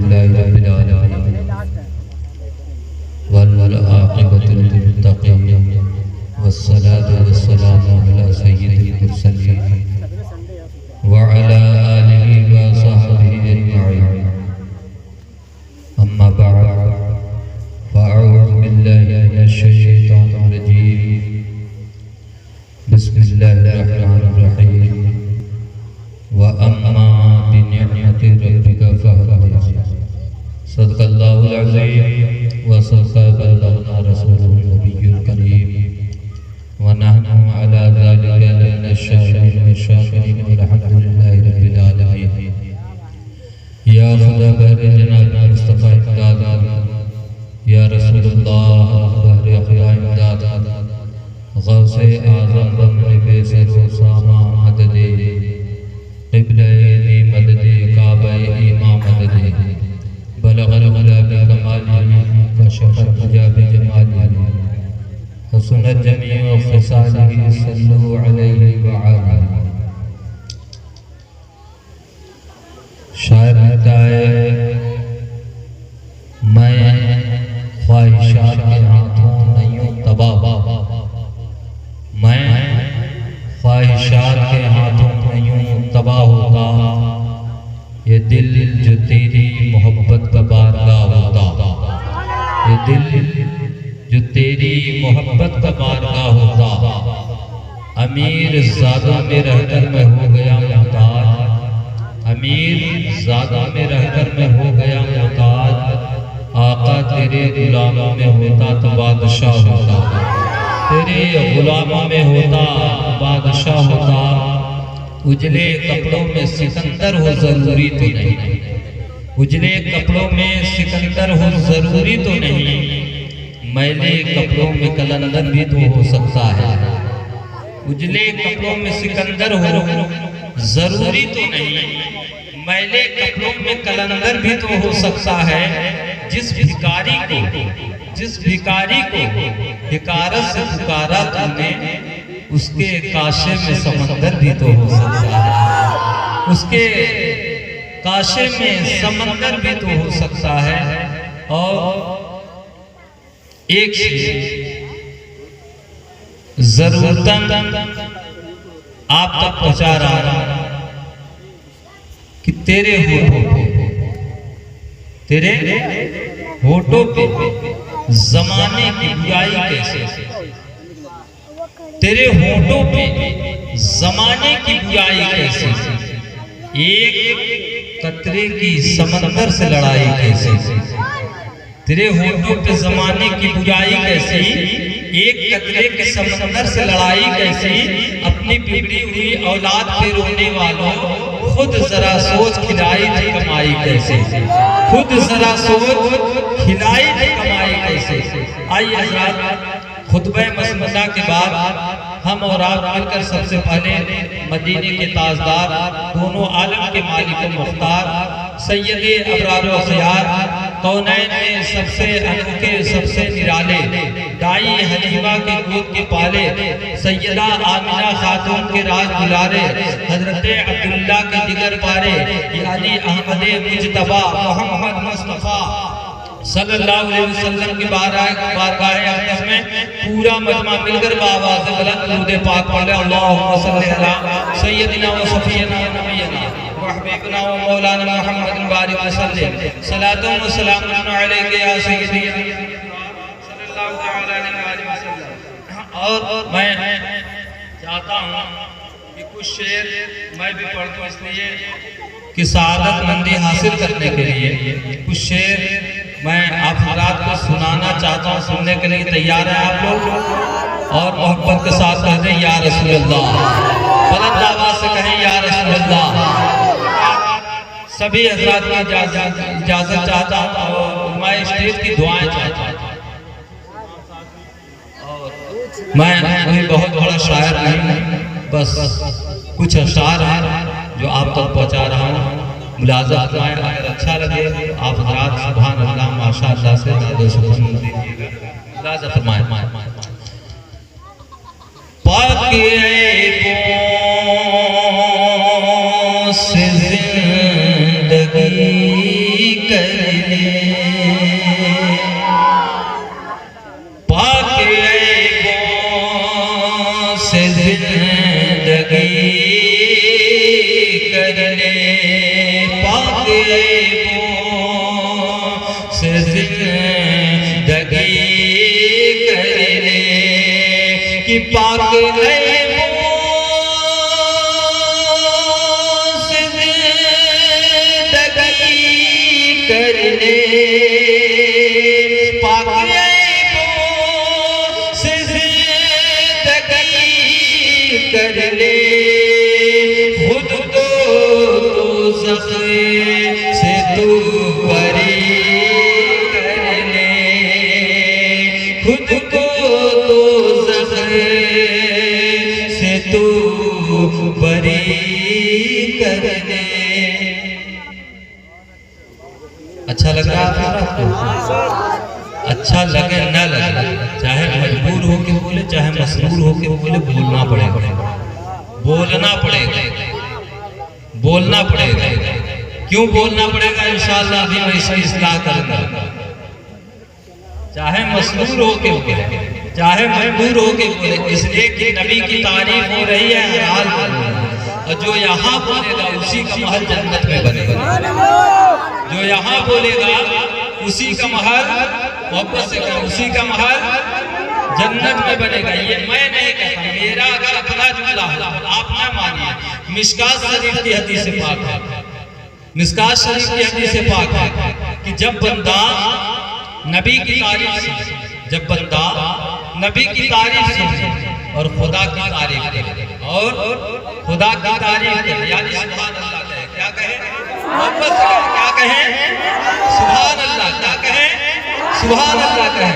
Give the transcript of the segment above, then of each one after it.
अल्हम्दुलिल्लाहि रब्बिल आलमीन वल आक़िबतु लिल मुत्तक़ीन वस्सलातु वस्सलामु अला सय्यिदिल मुरसलीन व अला आलिहि व सहबिहि अजमईन। अम्मा बअद फ़अऊज़ु बिल्लाहि मिनश शैतानिर रजीम। बिस्मिल्लाहिर रहमानिर रहीम। व अम्मा बिनिअमति रब्बिका फहद्दिस। सदक़ल्लाहुल अज़ीम व सदक़ा रसूलुन नबियुल करीम व नहनु अला ज़ालिका लमिनश शाहिदीन व शाकिरीन वल्हम्दुलिल्लाहि रब्बिल आलमीन। या खुदा बहरे जनाब मुस्तफ़ा इमदाद, या रसूलुल्लाह बहरे खुदा इमदाद, गौसे आज़म बमने बेसर सामा मददे क़िबले मददे काबे ईमा मददे बलगल गुलाबी कमाली कशफत मुजाबे जमाली हसनत जमीउ ख़िसालिही सल्लु अलैहि व आलिही। शायर कहता है, मैं ख्वाहिशात के हाथों नहीं हूँ तबाह, मैं ख्वाहिशात के हाथों नहीं हूँ तबाह होता, ये दिल जो तेरी मोहब्बत का बारगाह होता, ये दिल जो तेरी मोहब्बत का बारगाह होता। अमीर ज़ादा में रहकर मैं हो गया मोहताज, अमीर ज़ादा में रहकर मैं हो गया मोहताज, आका तेरे गुलामों में होता तो बादशाह होता, तेरे गुलामों में होता बादशाह होता। उजले कपड़ों में सिकंदर हो ज़रूरी तो नहीं, उजले कपड़ों में सिकंदर हो ज़रूरी तो नहीं, मैले कपड़ों में कलंदर भी तो हो सकता है। उजले कपड़ों में सिकंदर हो ज़रूरी तो नहीं, मैले कपड़ों में कलंदर भी तो हो सकता है। जिस भिखारी को हिकारत से पुकारा तुमने, उसके काशे में समंदर भी तो हो सकता है, उसके काशे में समंदर भी तो हो सकता है। और एक जरूरतन आप तक पहुंचा रहा कि तेरे होठों पे जमाने की बुराई कैसे, तेरे होठों पे जमाने की बुराई कैसे, एक कतरे की समंदर से लड़ाई कैसे, तेरे होठों पे जमाने की बुराई कैसी, एक कतरे के समंदर से लड़ाई कैसी। अपनी बिगड़ी हुई औलाद पे रोने वालों, खुद जरा सोच खिलाई थी कमाई कैसे, खुद जरा सोच खिलाई थी कमाई कैसे। आइए हज़रात, खुतबे मसमदा के बाद हम और आप मिलकर सबसे पहले मदीने के ताजदार, दोनों आलम के मालिक मुख्तार, सैयदे अबरार व ख़ियार, कौनैन में सबसे अनोखे सबसे निराले, दाई हलीमा के गोद के पाले, सैयदा आमिना खातून के राज दुलारे, हजरत अब्दुल्ला के जिगर पारे, यानी अहमद मुजतबा मोहम्मद मुस्तफ़ा सल्लल्लाहु अलैहि वसल्लम की बारगाह अक़दस में पूरा मजमा मिलकर बाआवाज़ बुलंद दुरूद पाक पढ़े। अल्लाहुम्मा सल्लि अला सय्यदिना व सफ़ीना व नबीना व हबीबना व मौलाना मुहम्मद बारिक वसल्लम सलातुन व सलामुन अलैका या सय्यदी सल्लल्लाहु तआला अलैहि वसल्लम। और मैं चाहता हूँ कि कुछ शेर मैं भी पढ़ दूँ, इसलिए कि सआदत मंदी हासिल करने के लिए कुछ शेर मैं आप हज़रात को सुनाना चाहता हूँ। सुनने के लिए तैयार हैं आप लोग? और मोहब्बत के साथ कह दें या रसूल अल्लाह, बुलंद आवाज़ से कहें या रसूल अल्लाह। सभी हज़रात की इजाज़त चाहता हूँ और मैं स्टेज की दुआएं चाहता हूँ। मैं कोई बहुत बड़ा शायर नहीं, बस कुछ अशार हैं जो आप तक पहुँचा रहा हूँ। मुलाज़ा फरमाएं, अगर अच्छा लगे आप हज़रात सुभान अल्लाह माशाअल्लाह से ज़्यादा सुभान दीजिएगा। मुलाज़ा फरमाएं। पाक ऐबों से ज़िंदगी कर से जिंदगी कर ले कि पाक से जिंदगी कर ले, पाक से जिंदगी कर ले, खुद को दोज़ख से तू बरी कर ले, खुद को दोज़ख से तू बरी कर ले। अच्छा लग रहा है आपको? अच्छा लगे न लगे, चाहे मजबूर होके बोले चाहे मसरूर होके बोले, बोलना पड़ेगा, बोलना पड़ेगा, बोलना पड़ेगा। क्यों बोलना पड़ेगा? इंशाअल्लाह अभी मैं इसकी इस्लाह करूंगा। चाहे मसरूर होके बोले चाहे मजबूर होके बोले, इसलिए कि नबी की तारीफ हो रही है हाल, और जो यहाँ बोलेगा उसी का महल जन्नत में बनेगा। जो यहाँ बोलेगा उसी का महल, मोहब्बत से कहा, उसी का महल जन्नत में बनेगा। ये मैं नहीं कहता, मेरा अगर अपना जुमला हो आप ना मानिए। मिशकात शरीफ की हदीस से पाक है, मिशकात शरीफ की हदीस से पाक है कि जब बंदा नबी की तारीफ सुने, जब बंदा नबी की तारीफ सुने और खुदा की तारीफ करे, और खुदा की तारीफ करे, यानी सुभान अल्लाह कहे, क्या कहे? मोहब्बत से क्या कहे? सुभान अल्लाह, क्या कहे? सुभान अल्लाह कहे।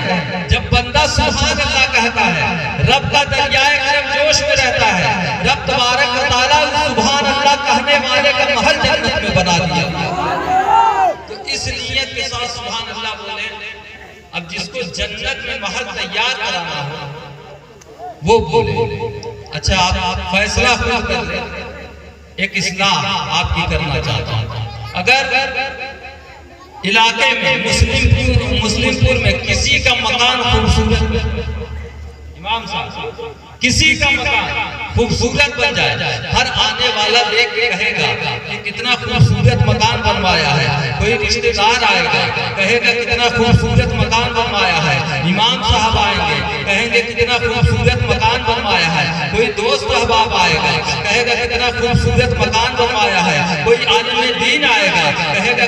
जब बंदा सुभान अल्लाह कहता है, रब का दरियाए करम जोश में रहता है, रब तबारक व तआला सुभान अल्लाह कहने वाले का महल जन्नत में बना दिया। तो इस नियत के साथ सुभान अल्लाह बोले। अब जिसको जन्नत में महल तैयार कराना हो वो बोले। अच्छा, आप फैसला खुद कर ले। एक इस्लाह आपकी करना चाहता हूं। अगर इलाके में मुस्लिमपुर में किसी का मकान खूबसूरत, इमाम साहब किसी का मकान खूबसूरत बन जाए, हर आने वाला देख के कहेगा कि कितना खूबसूरत मकान बनवाया है। कोई रिश्तेदार आएगा कहेगा कितना खूबसूरत मकान बनवाया है। इमाम साहब आएंगे कहेंगे कितना खूबसूरत मकान बनवाया है। कोई दोस्त अहबाब आएगा कहेगा कितना खूबसूरत मकान बनवाया है। कोई आलिम दीन आएगा कहेगा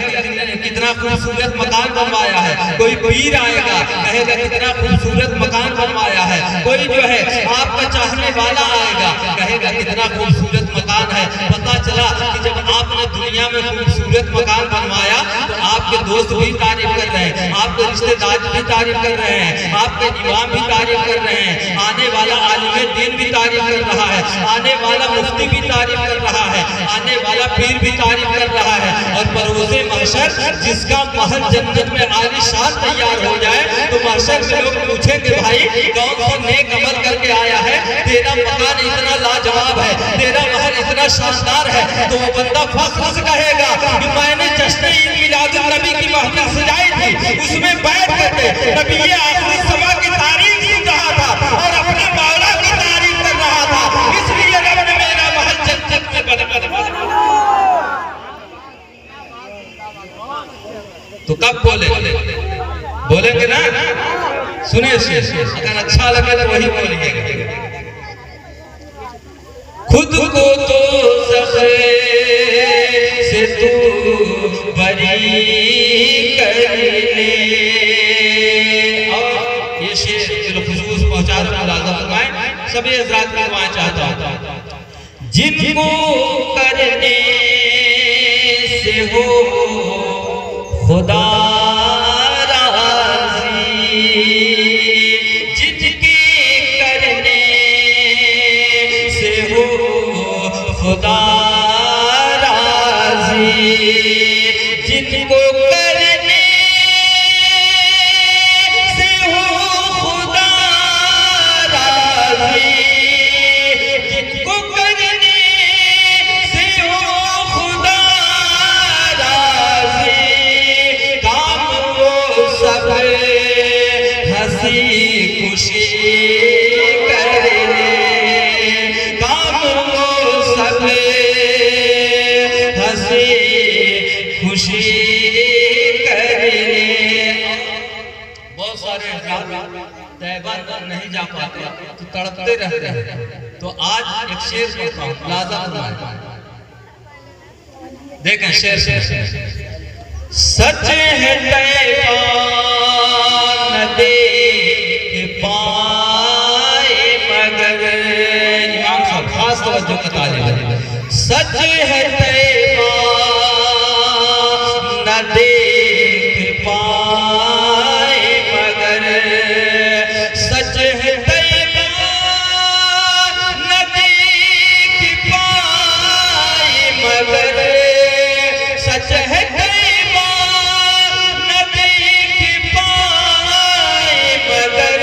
कितना खूबसूरत मकान बनवाया है। कोई पीर आएगा कहेगा कितना खूबसूरत मकान बनवाया है। कोई जो है आपका चाहने वाला आएगा कहेगा कितना खूबसूरत मकान है। पता चला कि जब आपने दुनिया में खूबसूरत मकान बनवाया तो आपके दोस्त भी तारीफ कर रहे हैं, आपके रिश्तेदार भी तारीफ कर रहे हैं, आपके इमाम भी तारीफ कर रहे हैं, आने वाला आलिम दीन भी तारीफ कर रहा है, आने वाला मुफ्ती भी तारीफ कर रहा है, आने वाला पीर भी तारीफ कर रहा है। और बरोज़े महशर जिसका महल जन्नत में आलीशान तैयार हो जाए तो महशर में लोग पूछेंगे भाई कौन सा नेक अमल करके आया है, तेरा मकान इतना लाजवाब है, तेरा महल इतना शानदार है। तो वो बंदा फख्र से कहेगा कि मैंने जश्न ईद मिलादुन नबी की महफिल सजाई थी, उसमें बैठ करके नबी आखिरी समा की तारीफ सुन रहा था और अपने मौला की तारीफ कर रहा था, इसलिए रब ने मेरा महल जन्नत में बना। तो कब बोलेंगे ना? सुने अगर अच्छा लगे तो वही बोलेंगे। खुद को तो से तू बरी कर ले। और ये शेर खुशबूस पहुंचा सभी हजरात की दुआएं चाहता हूं। जिनको करने से हो खुदा खुदा राज़ी, जिनको करने से हो खुदा राज़ी, जिनको करने से हो खुदा राज़ी, काम वो सब हंसी खुशी कर ले, काम वो सब हंसी खुशी खुशी कर ले। बहुत सारे तैबा नहीं जा पाते तो तड़पते रहते हैं, तो आज एक शेर पढ़ता हूँ, लाजम देखें शेर शेर। सच है तैबा न देख पाए मगर, इमाम साहब खास तवज्जो का तालिब, सच है तैबा न देख पाए मगर, सच है तैबा न देख पाए मगर, सच है तैबा न देख पाए मगर,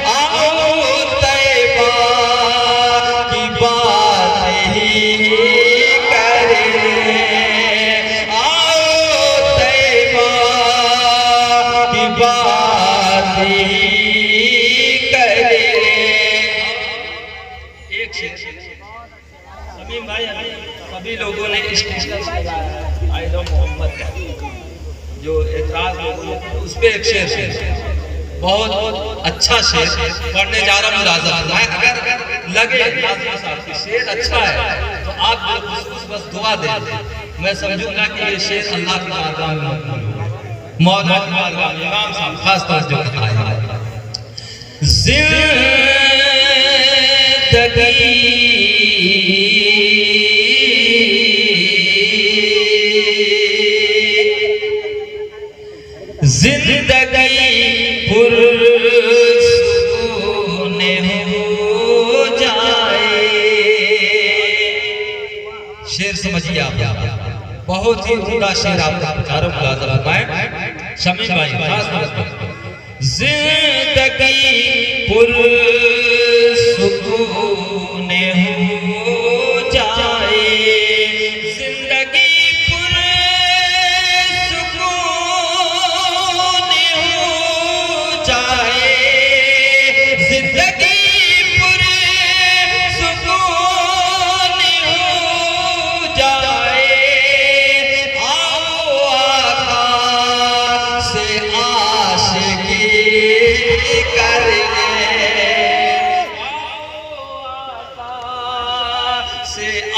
आओ तैबा की बात ही कर ले, आओ तैबा की बात ही कर ले। एक समीम भाई, सभी लोगों ने इस आयदा मोहम्मद का जो एतराज लोगों ने उस पे एक शेर बहुत अच्छा शेर पढ़ने जा रहा हूँ। मुलाज़म अगर लगे साहब शेर अच्छा है तो आप बस दुआ दे, मैं समझूंगा कि ये शेर अल्लाह की बारगाह में मौला की बारगाह में इमाम साहब खास तौर जो बताया जिंदगी पुरसुकून हो जाए। शेर समझिए आप, बहुत ही उम्दा शेर आपका चारों मुलाज़म फरमाए शमीम भाई खास तौर पर। जिंदगी पुरसुकून हो जाए,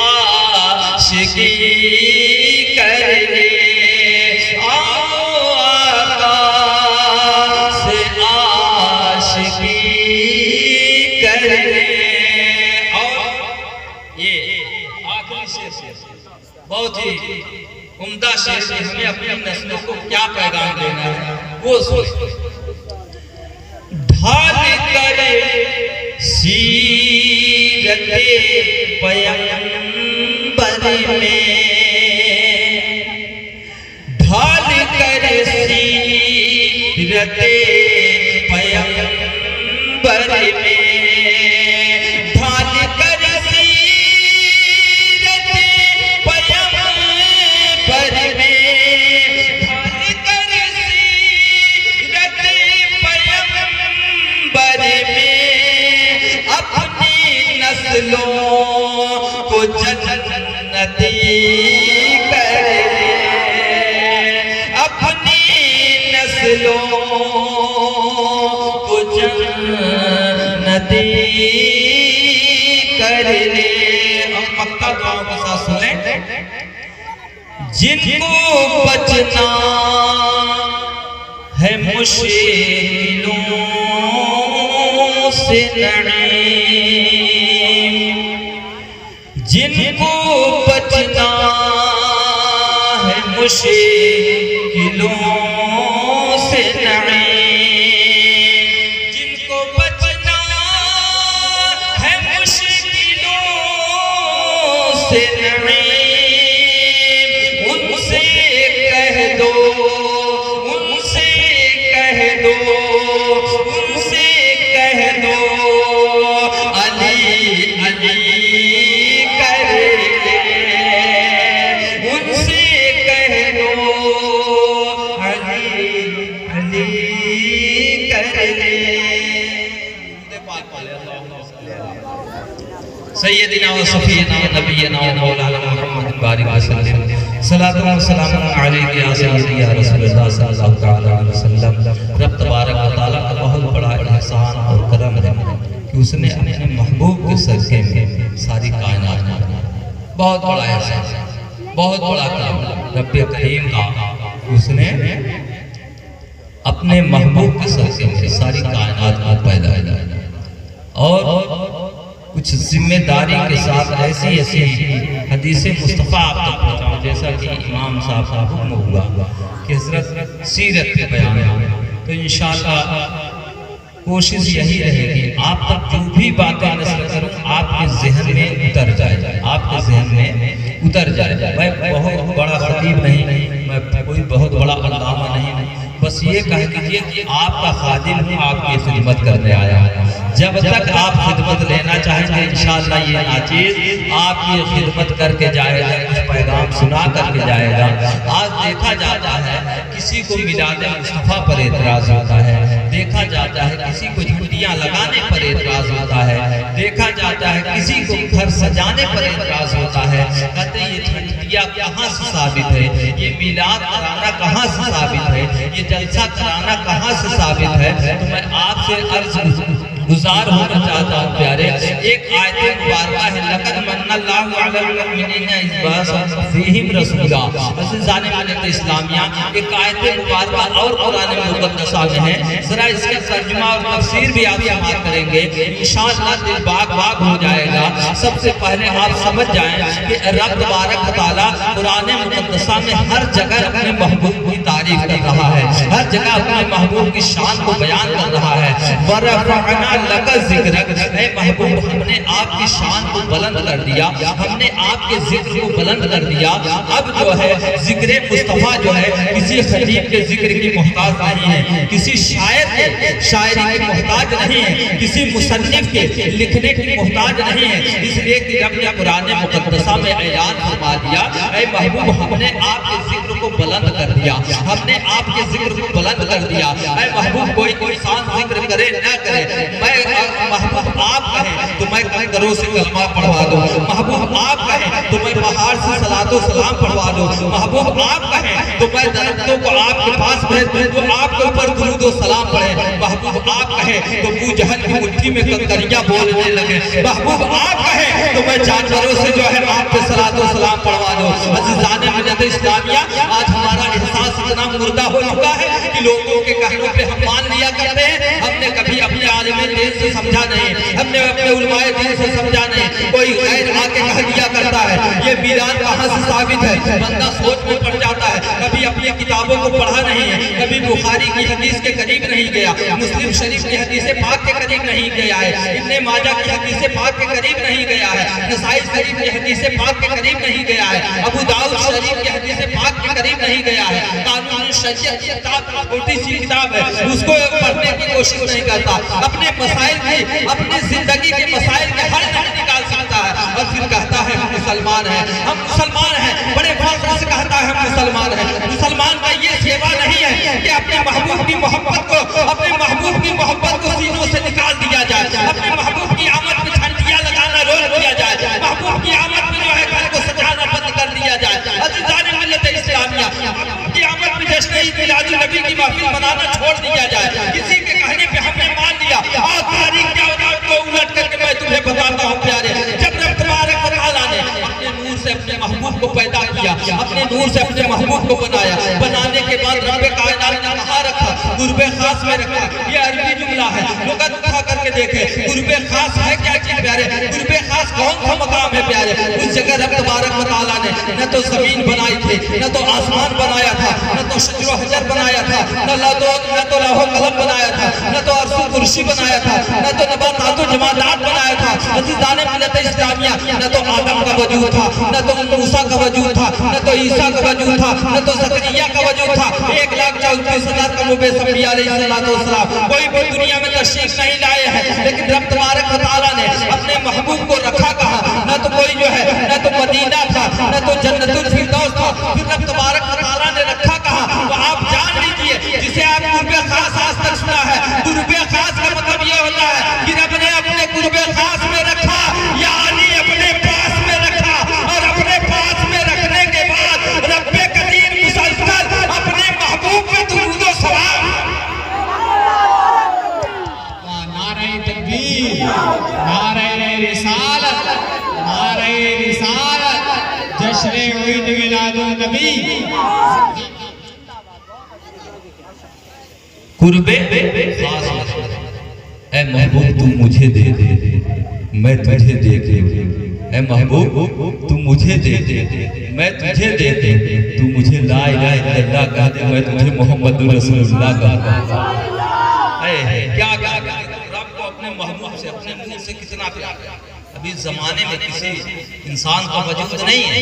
आशिकी कर ले, आओ आका से आशिकी कर ले। और ये आखिरी शेर बहुत ही उम्दा शेर, हमें अपनी नस्लों को क्या पैगाम देना है वो सोच। ढाल करे सीरते पैगंबर में, ढाल कर सीरते पैगंबर में, ढाल कर सीरते पैगंबर में, ढाल कर सीरते पैगंबर में, अपनी नस्लों को जन्नती कर ले, अपनी नस्लों को जन्नती कर ले। हम पक्का दुआओं के साथ सुने। जिनको बचना है मुश्किलों से नईम, जिनको बचना है मुश्किलों से नईम, जिनको बचना है मुश्किलों से नईम, उनसे कह दो, उनसे कह दो, उनसे कह दो अली अली कर ले, उनसे कह दो अली अली कर ले। सैयदना व सफीना व नबीना व मौलाना मुहम्मद बारिक वसल्लम। सलातु व सलाम अलैका या सय्यदी या रसूलल्लाह सल्लल्लाहु तआला अलैहि वसल्लम। रब तबारक व तआला का बहुत बड़ा एहसान और करम है कि उसने अपने महबूब के सदके में सारी कायनात बनाई। बहुत बड़ा एहसान, बहुत बड़ा करम रब करीम का, उसने अपने महबूब के सदके में सारी कायनात को पैदा किया। और कुछ जिम्मेदारी के साथ ऐसी ऐसी हदीस मुस्तफ़ा आप तक पहुँचाऊँ, जैसा कि इमाम साहब का हुक्म हुआ कि हज़रत सीरत के बयान हो, तो इंशाअल्लाह कोशिश यही रहेगी आप तक जो भी बातें नस्ल करूँ आपके जहन में उतर जाए, आपके जहन में उतर जाए। मैं बहुत बड़ा खतीब नहीं, मैं कोई बहुत बड़ा अल्लामा नहीं, बस ये कह दीजिए कि आपका खादिम हूँ, आपकी खिदमत करने आया हूँ। जब तक आप खिदमत लेना चाहेंगे इंशाअल्लाह ये नाचीज़ आपकी खिदमत करके जाएगा, कुछ पैगाम सुना करके जाएगा। आज देखा जाता है किसी को मिलाद मुस्तफ़ा पर एतराज़ होता है, देखा जाता है किसी को झंडियाँ लगाने पर एतराज़ होता है, देखा जाता है किसी को घर सजाने पर एतराज़ होता है। कहते ये झंडियाँ कहाँ से साबित है, ये मिलाद कराना कहाँ से साबित है, ये जलसा कराना कहाँ से साबित है। तो मैं आपसे अर्ज गुजार होना चाहता हूँ प्यारे, एक आयत मुबारका है लक़द मन्नल्लाहु अलल मुमिनीना इज़ बअसा फ़ीहिम रसूला, अज़ीज़ान मिल्लत इस्लामिया। एक आयत मुबारका और कुरान मुक़द्दसा में है, जरा इसका तर्जुमा और तफसीर भी आप समाअत करेंगे इंशाअल्लाह दिल बाग बाग हो जाएगा। सबसे पहले आप समझ जाएं कि रब तबारक व तआला कुरान मुक़द्दसा में हर जगह अपने महबूब की तारीफ कर रहा है, हर जगह अपने महबूब की शान को बयान कर रहा है। वरफ़अना लका ज़िक्रक, ऐ महबूब हमने आपकी शान को बुलंद कर दिया, हमने आपके जिक्र को बुलंद कर दिया। अब जो है जिक्र मुस्तफ़ा जो है किसी खतीब के जिक्र की मोहताज नहीं है, किसी शायर के शायरी की मोहताज नहीं है, किसी मुसन्निफ के लिखने की मोहताज नहीं है। इसलिए कि रब ने कुरान मुक़द्दसा में ऐलान फरमा दिया, ऐ महबूब हमने आपके जिक्र को बुलंद कर दिया, हमने आपके जिक्र को बुलंद कर दिया। ऐ महबूब कोई इंसान जिक्र करे न करे, मैं महबूब आप कहें तो मैं कंकरों से कलमा पढ़वा दूं, महबूब आप कहें तो मैं पहाड़ से सलातो सलाम पढ़वा दूं, महबूब आप कहें तो मैं दरख्तों को आपके पास भेज दूं तो आपके ऊपर दुरूद व सलाम पढ़े, महबूब आप कहें तो अबू जहल की मुट्ठी में कंकरियां बोलने लगे, महबूब आप कहें तो मैं जानवरों से जो है आप पे सलातो सलाम पढ़वा दूं। अज़ीज़ान मिल्लत इस्लामिया, आज हमारा एहसास इतना मुर्दा हो चुका है कि लोगों के कहनों पे हम मान लिया करते हैं। हमने कभी अपने आलिम दीन से समझा नहीं, हमने अपने उलमाए दीन से समझा नहीं। कोई गैर आके कह दिया करता है ये मिलाद कहाँ से साबित है, बंदा सोच में पड़ जाता है। कभी अपनी किताबों को पढ़ा नहीं है, कभी बुखारी की हदीस के करीब नहीं गया, मुस्लिम शरीफ की हदीस पाक के करीब नहीं गया है, इब्ने माजा की हदीस पाक के करीब नहीं गया है, नसाई शरीफ की हदीस पाक के करीब नहीं गया है, अबू दाऊद शरीफ की हदीस पाक के करीब नहीं गया है। कानून शरीयत की किताब छोटी सी किताब है, उसको पढ़ने की कोशिश नहीं करता, अपने मसाइल की अपनी जिंदगी के मसाइल के हल नहीं निकाल सकता है और फिर कहता है हम मुसलमान हैं, हम मुसलमान हैं, बड़े फख्र से कहता है हम मुसलमान हैं। मुसलमान का ये सेवा नहीं है कि अपने महबूब की मोहब्बत को, अपने महबूब की मोहब्बत को सीनों से निकाल दिया जाए, अपने महबूब की आमद में घंटियां लगाना रोक दिया जाए, महबूब की आमद में जो है घर को सजाना बंद कर दिया जाए। अज़ीज़ान मिल्लत इस्लामिया, की आमद में जश्न ईद मिलाद नबी की महफिल मनाना छोड़ दिया जाए। किसी के कहने पे हमने मान लिया, आज तारीख क्या होगा तो उलट करके मैं तुम्हें बताता हूँ प्यारे। जब रब तबारक व तआला ने अपने नूर से अपने महबूब को पैदा किया, अपने नूर से अपने महबूब को बनाया, बनाने के बाद रब कायनात ने कहाँ रखा, गुर्बे खास में रखा। ये अरबी जुमला है, लोग उठा करके देखे गुर्बे खास है क्या चीज प्यारे, गुर्बे खास कौन सा मकाम है प्यारे। उस जगह रब तबारक व तआला ने न तो जमीन बनाई थी, न तो आसमान बनाया था, न तो शजर हजर बनाया था, न तो लौह कलम बनाया था, न तो अर्श कुर्सी बनाया था, न तो नबातात जमादात बनाया था। अज़ीज़ान मिल्लत इस्लामिया, न तो आदम का वजूद था, न तो मूसा का वजूद था, न तो ईसा का वजूद था, न तो ज़करिया का वजूद था। 1,34,000 कमोबेश अंबिया अलैहिस्सलाम कोई भी दुनिया में तशरीफ नहीं लाए हैं, लेकिन रब तबारक व तआला ने अपने महबूब को रखा कहाँ, न तो कोई जो है न तो मदीना था, न तो जन्नतुल फिरदौस था, फिर रब तबारक व तआला ने रखा कहाँ। तो आप जान लीजिए, जिसे आप कुर्बे खास आज तक सुना है, कुर्बे खास का मतलब ये होता है कि रब ने अपने कुर्बे खास में रखा, यानी अपने पास में रखा, और अपने पास में रखने के बाद कुर्बे खास ऐ महबूब तू मुझे दे दे मैं तुझे दे दे, ऐ महबूब तू मुझे दे दे मैं तुझे दे दे, तू मुझे ला इलाहा इल्लल्लाह कह दे मैं तुझे मोहम्मदुर रसूलुल्लाह कह दे। क्या रब को अपने महबूब से अपने मुंह से कितना प्यार। अभी जमाने में किसी इंसान का वजूद नहीं है,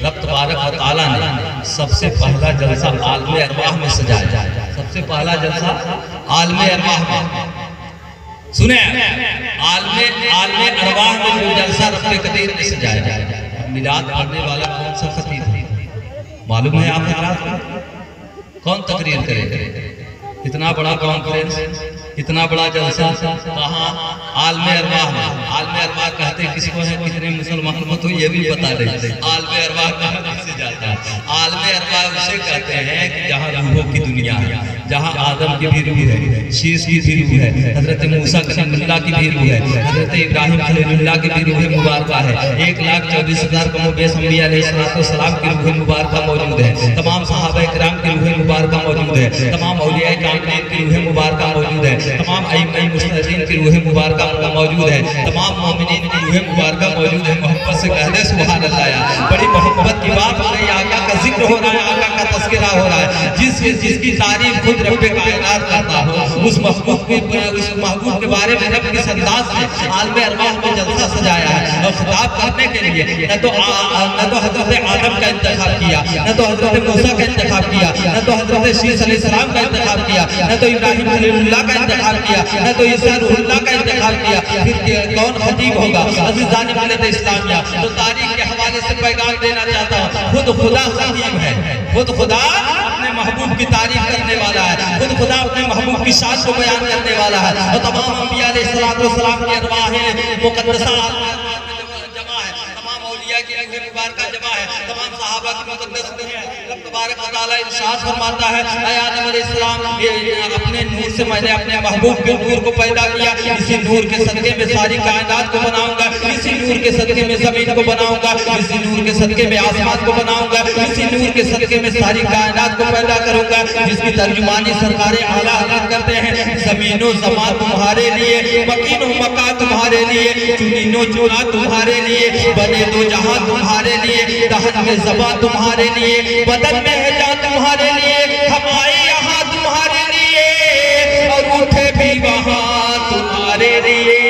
रब तबारक व तआला ने सबसे पहला जलसा आलमे अरवाह में सजाया। सबसे पहला जलसा आलमे अरवाह में, सुने आलमे अरवाह में जो जलसा रब कदीर ने सजाया। मिलाद पढ़ने वाला कौन सा खतीब है मालूम है आप हजरात? कौन तकरीर करे? इतना बड़ा कॉन्फ्रेंस, इतना बड़ा जलसा कहाँ? आलमे अरवाह में। आलमे अरवाह कहते किसको है? कितने मुसलमानों को तो ये भी बता देते आलमे अरवाह कहाँ किससे जाता है? आलमे अरवाह उसे कहते हैं कि जहाँ रूहों की दुनिया है, जहाँ आदम की भी रूह है, शीश की भी रूह है, हजरत मूसा कलीमुल्लाह की भी रूह है, हजरत इब्राहिम खलीलुल्लाह की भी रूह मुबारका है, 1,24,000 कमोबेश अंबिया अलैहिस्सलाम की रूह मुबारका मौजूद है, तमाम सहाबा किराम की रूह मुबारका मौजूद है, तमाम औलिया कामिलीन की रूह मुबारका मौजूद है, तमाम अइम्मा मुज्तहिदीन की रूह मुबारका मौजूद है, तमाम मोमिनीन की रूह मुबारका मौजूद है। मोहब्बत से कह दे सुभान अल्लाह यार, बड़ी मोहब्बत की बात हो रही है, आका का जिक्र हो रहा है, आका का तज़किरा हो रहा है। जिसकी तारीफ खुद रब्बे कायनात करता हो, उस महबूब के बारे में रब किस अंदाज से आलमे अरवाह में जलसा सजाया है। और खिताब करने के लिए न तो हजरत आदम का इंतखाब किया, न तो हजरत मूसा का इंतखाब किया, न तो हजरत शीश अलैहिस्सलाम का इंतखाब किया, न तो इब्राहिम खलीलुल्लाह का इंतखाब किया, न तो ईसा रूहुल्लाह का इंतखाब किया। फिर कौन खतीब होगा? अज़ीज़ान मिल्लत इस्लामिया। तो तारीख के हवाले से पैगाम देना चाहता हूँ, खुद खुदा खतीब है, खुद खुदा अपने महबूब की तारीफ करने वाला है, खुद खुदा अपने महबूब की शान को बयान करने वाला है। और तमाम अंबिया अलैहिस्सलाम की अरवाहें मुक़द्दसा जमा है, तमाम औलिया की रूह मुबारका जमा है, तमाम सहाबा की मुक़द्दस रूह है। रब तबारक व तआला इरशाद फरमाता है, ऐ आदम अलैहिस्सलाम अपने नूर से मैंने अपने महबूब के नूर को पैदा किया, इसी नूर के सदके में सारी कायनात को बनाऊंगा, इसी नूर के सदके में जमीन को बनाऊंगा, इसी नूर के सदके में आसमान को बनाऊंगा, इसी नूर के सदके में सारी कायनात को पैदा करूंगा। जिसकी तर्जुमानी सरकारे आला हज़रत करते हैं, ज़मीनो ज़मा तुम्हारे लिए, मकीनो मका तुम्हारे लिए, चुनीनो चुना तुम्हारे लिए, बने दो जहां तुम्हारे लिए, दहन में ज़बा तुम्हारे लिए, बदन में है जा तुम्हारे लिए, हम आए यहाँ तुम्हारे लिए और उठे भी वहां तुम्हारे लिए।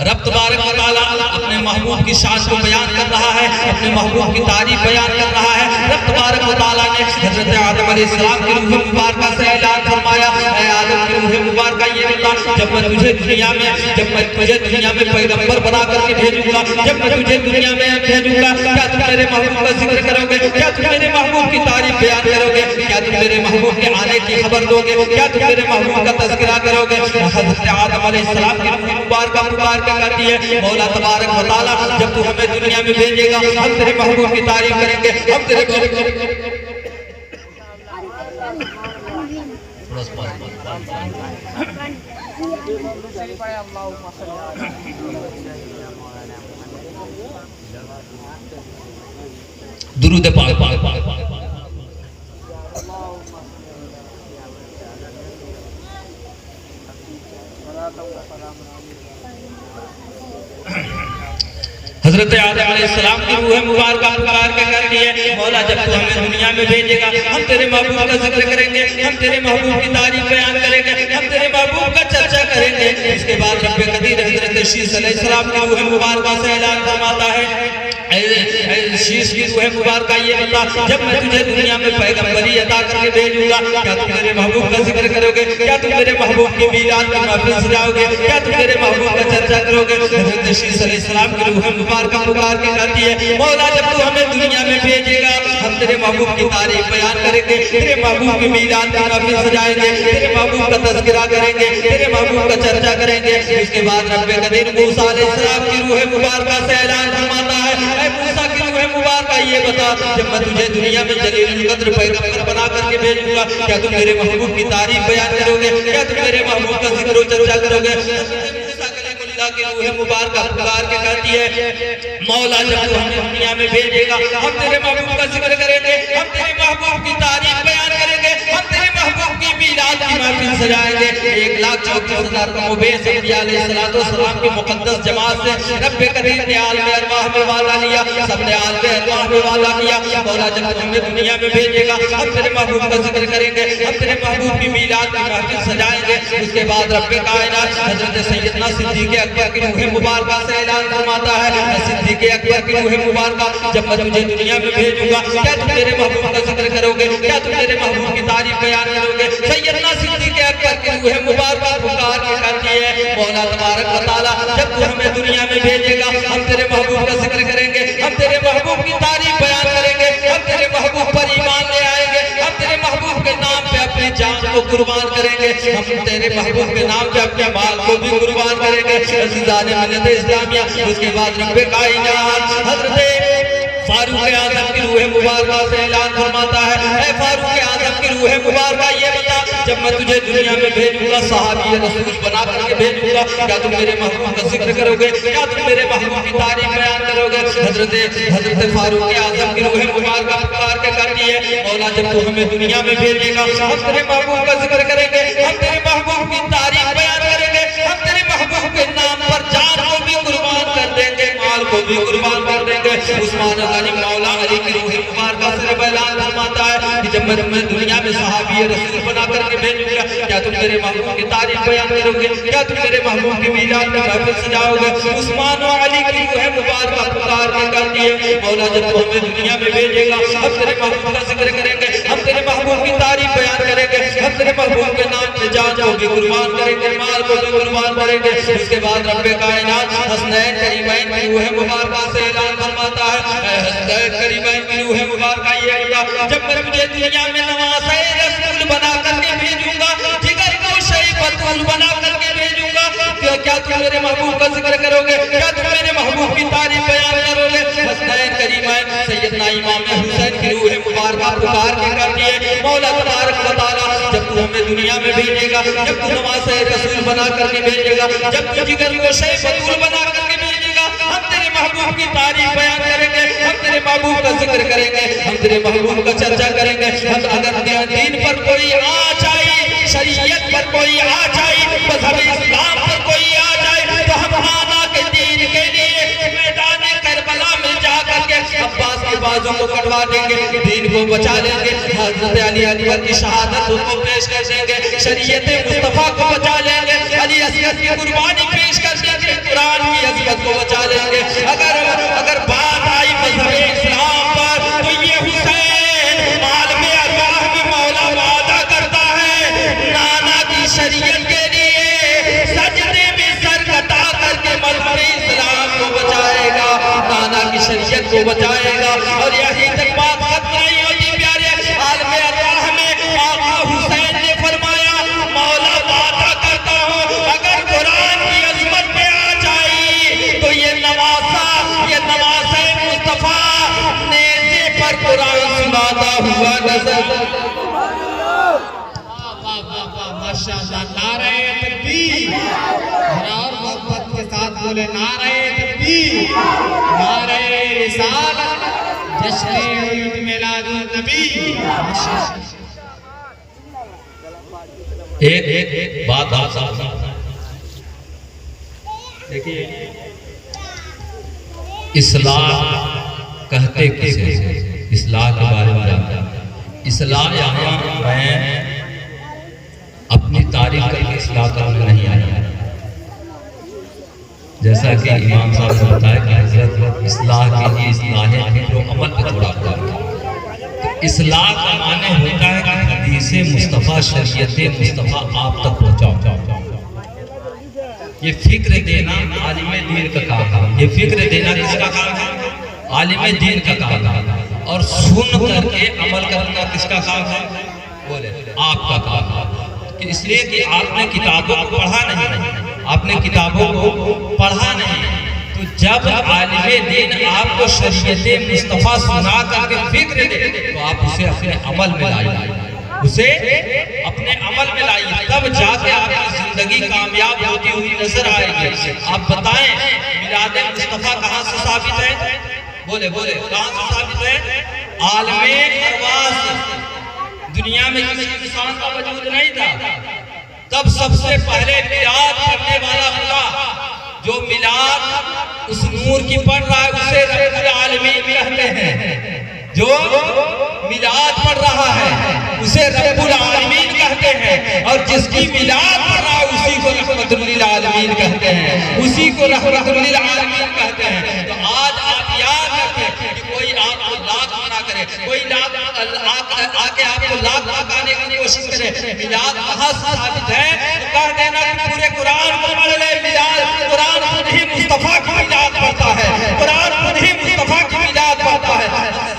रब तबारक व तआला अपने महबूब की शान को बयान कर रहा है, अपने महबूब की तारीफ बयान कर रहा है। रब तबारक व तआला ने हज़रत आदम अलैहिस्सलाम की रूह मुबारका से ऐलान फरमाया, ऐ आदम की रूह मुबारका ये बता, जब मैं तुझे दुनिया में पैगंबर बना करके भेजूंगा, जब मैं तुझे दुनिया में भेजूंगा, क्या तुम मेरे महबूब का जिक्र करोगे? क्या तुम मेरे महबूब की तारीफ बयान करोगे? क्या तुम मेरे महबूब के आने की खबर दोगे? क्या तुम मेरे महबूब का तज़किरा करोगे? हज़रत आदम अलैहिस्सलाम की रूह मुबारका कहती है, मौला तबारक व तआला जब तू हमें दुनिया में भेजेगा, हम तेरे महबूब की तारीफ करेंगे, हम तेरे दुरूद पाक हजरत आदम अलैहिस्सलाम की रूह मुबारका पुकार के कहती है, मौला जब तू हमें दुनिया में भेजेगा, हम तेरे महबूब का जिक्र करेंगे, हम तेरे महबूब की तारीफ बयान करेंगे, हम तेरे महबूब का चर्चा करेंगे। इसके बाद रब्बे कदीर हजरत शीश अलैहिस्सलाम की रूह मुबारका से ऐलान फरमाता है, शीश की रूह मुबारका ये बता, जब मैं तुझे दुनिया में पैगंबरी अता करके भेजूंगा, क्या तुम मेरे महबूब का जिक्र करोगे? क्या तुम मेरे महबूब की मीलाद की महफिल सजाओगे? क्या तुम मेरे महबूब का चर्चा करोगे? हज़रत शीश अलैहिस्सलाम की रूह मुबारका पुकार के कहती है, मौला जब तू हमें दुनिया में भेजेगा, हम तेरे महबूब की तारीफ बयान करेंगे, तेरे महबूब की मीलाद की महफिल सजाएंगे, तेरे महबूब का तज़किरा करेंगे, तेरे महबूब का चर्चा करेंगे। इसके बाद रब्बे कदीर मूसा अलैहिस्सलाम की रूह मुबारका से ऐलान फरमाता है, मूसा की रूह मुबारका ये बता, जब मैं तुझे दुनिया में जलीलुल कद्र पैगंबर बना करके भेजूंगा, क्या तुम मेरे महबूब की तारीफ बयान करोगे? क्या तुम मेरे महबूब का जिक्र और चर्चा करोगे? मूसा कलीमुल्लाह की रूह मुबारका पुकार के कहती है, मौला जब तू हमें दुनिया में भेजेगा, हम तेरे महबूब का जिक्र करेंगे, हम तेरे महबूब की तारीफ बयान करेंगे, महफिल सजाएंगे। 1,34,000 की मुकद्दस जमात से रब्बे करीम ने आलमे अरवाह में वादा लिया, सबने आलमे अरवाह में वादा किया। मौला जब हमें दुनिया में भेजेगा हम तेरे महबूब का जिक्र करेंगे, हम तेरे महबूब की मीलाद की महफिल सजाएंगे। उसके बाद रब्बे कायनात हजरत सैयदना सिद्दीक़ अकबर की रूह मुबारका से ऐलान फरमाता है, सिद्दीक़ अकबर की रूह मुबारका जब मैं तुझे दुनिया में भेजूंगा क्या तुम मेरे महबूब का जिक्र करोगे, क्या तुम मेरे महबूब की तारीफ बयान करोगे। सैयदना सिद्दीक़ अकबर की रूह मुबारका पुकार के कहती है, मौला तबारक व तआला जब तू हमें दुनिया में भेजेगा हम तेरे महबूब का जिक्र करेंगे, हम तेरे महबूब की तारीफ बयान करेंगे, हम तेरे महबूब पर ईमान ले आएंगे, हम तेरे महबूब के नाम पे अपनी जान को कुर्बान करेंगे, हम तेरे महबूब के नाम पे अपने माल को भी कुर्बान करेंगे। अज़ीज़ाने मिल्लत इस्लामिया उसके बाद रब्बे कायनात हज़रत फारूक आज़म की रूह मुबारका से ऐलान फरमाता है, ऐ फारूक आज़म की रूह मुबारका ये बता जब मैं तुझे दुनिया में भेजूंगा सहाबी रसूल बना करके भेजूंगा क्या तुम मेरे महबूब का जिक्र करोगे, क्या तुम मेरे महबूब की तारीफ बयान करोगे। हजरत फारूक आज़म की रूह मुबारका पुकार के कहती है, मौला जब तू हमें दुनिया में भेजेगा हम तेरे महबूब का जिक्र करेंगे, हम तेरे महबूब की तारीफ बयान करेंगे, हम तेरे महबूब के नाम पर जान को भी कुर्बान कर देंगे, माल को भी कुर्बान कर देंगे। उस्मान गनी मौला अली की रूह मुबारका से ऐलान फरमाता है कि जब मैं तुम्हें दुनिया में सहाबी रसूल बना करके भेजूंगा क्या तुम मेरे महबूब की तारीफ बयान करोगे, क्या तुम मेरे महबूब की मीलाद में महफिल सजाओगे। उस्मान अली की रूह मुबारका पुकार के कहती है, मौला जब तू हमें दुनिया में भेजेगा हम तेरे महबूब का जिक्र करेंगे, हम तेरे महबूब की तारीफ बयान करेंगे, हम तेरे महबूब के नाम पे जान को भी कुर्बान करेंगे, माल को भी कुर्बान करेंगे। उसके बाद रब्बे कायनात हसनैन करीमैन की रूह मुबारका से ऐलान फरमाता है, हसनैन करीमैन की रूह मुबारका ये बता जब मैं तुझे दुनिया में नवाज़े रसूल बना करके भेजूंगा, जिगर को शै बतूल बना करके भेजूंगा क्या तुम मेरे महबूब का जिक्र करोगे, क्या तुम मेरे महबूब की तारीफ बयान करोगे। हसनैन करीमैन सैयदना इमाम हुसैन की रूह मुबारका पुकार के कहती है, मौला तबारक व तआला जब तू हमें दुनिया में भेजेगा, जब तू नवाज़े रसूल बना करके भेजेगा, जब तू जिगर को शै बतूल बना करके भेजेगा हम तेरे महबूब की तारीफ बयान करेंगे, हम तेरे महबूब का जिक्र करेंगे, हम तेरे महबूब का चर्चा करेंगे। हम अगर दीन पर कोई आ जाए, शरीयत पर कोई आ जाए, मज़हब इस्लाम पर कोई आ जाए तो हम आना के दीन के लिए मैदान करबला में जा करके अब्बास के बाजू को कटवा देंगे, दीन को बचा लेंगे, हज़रत अली अकबर की शहादत को पेश कर देंगे, शरीयत मुस्तफा को बचा लेंगे, अली असगद की कुर्बानी पेश कर देंगे, कुरान की अज़मत को बचा लेंगे। अगर बात आई मज़हब इस्लाम पर तो ये हुसैन आलमे अरवाह में मौला वादा करता है नाना की शरीयत के लिए सजदे में सर कटा करके मज़हब इस्लाम को बचाएगा, नाना की शरीयत को बचाएगा। और यही तक बात खत्म नहीं होती प्यारे, आलमे अरवाह में आका हुसैन ने फरमाया, मौला वादा करता हूँ अगर कुरान की अज़मत में आ जाए तो ये नवाज़े मुस्तफा नेज़े पर कुरान सुनाता हुआ नजर। माशाअल्लाह, नारे तकबीर, और मोहब्बत के साथ बोले नारे तकबीर, नारे रिसालत, जश्न ईद मिलादुन नबी। एक बात आप देखिए, इस्लाह कहते किसे, इस्लाह के बारे में जानते हैं। इस्लाह यहाँ मैं अपनी तारीफ करके इस्लाह करने नहीं आया, जैसा कि इमाम साहब ने बताया कि हजरत इस्लाह कीजिए, इस्लाह फिक्र अमल पे थोड़ा तो इस्लाह का माने होता है कि हदीसे मुस्तफ़ा शरीयत मुस्तफ़ा आप तक पहुँचाओ। ये फिक्र देना आलिम दीन का काम है, ये फिक्र देना किसका काम है, आलिम दीन का काम है। और सुन करके अमल करना किसका काम है, बोले आपका काम है। इसलिए कि आपने किताबों को पढ़ा नहीं, आपने किताबों को पढ़ा नहीं, तो जब आलिम दीन आपको शरीयत मुस्तफ़ा सुना करके फिक्र दे तो आप उसे अपने अमल में लाइए, उसे अपने अमल में लाइए, तब जाके आपकी जिंदगी कामयाब होती हुई नजर आएगी। आप बताएं मिलाद मुस्तफ़ा कहाँ से साबित है, बोले कहाँ से साबित है, आलमे अरवाह से। दुनिया में किसी इंसान का वजूद नहीं था, तब सबसे पहले मिलाद करने वाला खुदा, जो मिलाद उस नूर की पढ़ रहा है उसे रब्बुल आलमीन कहते हैं। जो मिलाद पढ़ रहा है उसे रब्बुल आलमीन कहते हैं, और जिसकी मिलाद पढ़ रहा है उसी को रहमतुल लिल आलमीन कहते हैं, उसी को रहमतुल लिल आलमीन कहते हैं। तो आज आप याद रखें कि कोई आपको लाख मना करे, कोई लाख आके आपको लाख लगाने की कोशिश करे, मिलाद कहाँ साबित है? तो कह देना कि पूरे कुरान को पढ़ ले। मिलाद कुरान खुद ही मुस्तफा की मिलाद पढ़ता है, कुरान खुद ही मुस्तफा की मिलाद पढ़ता है।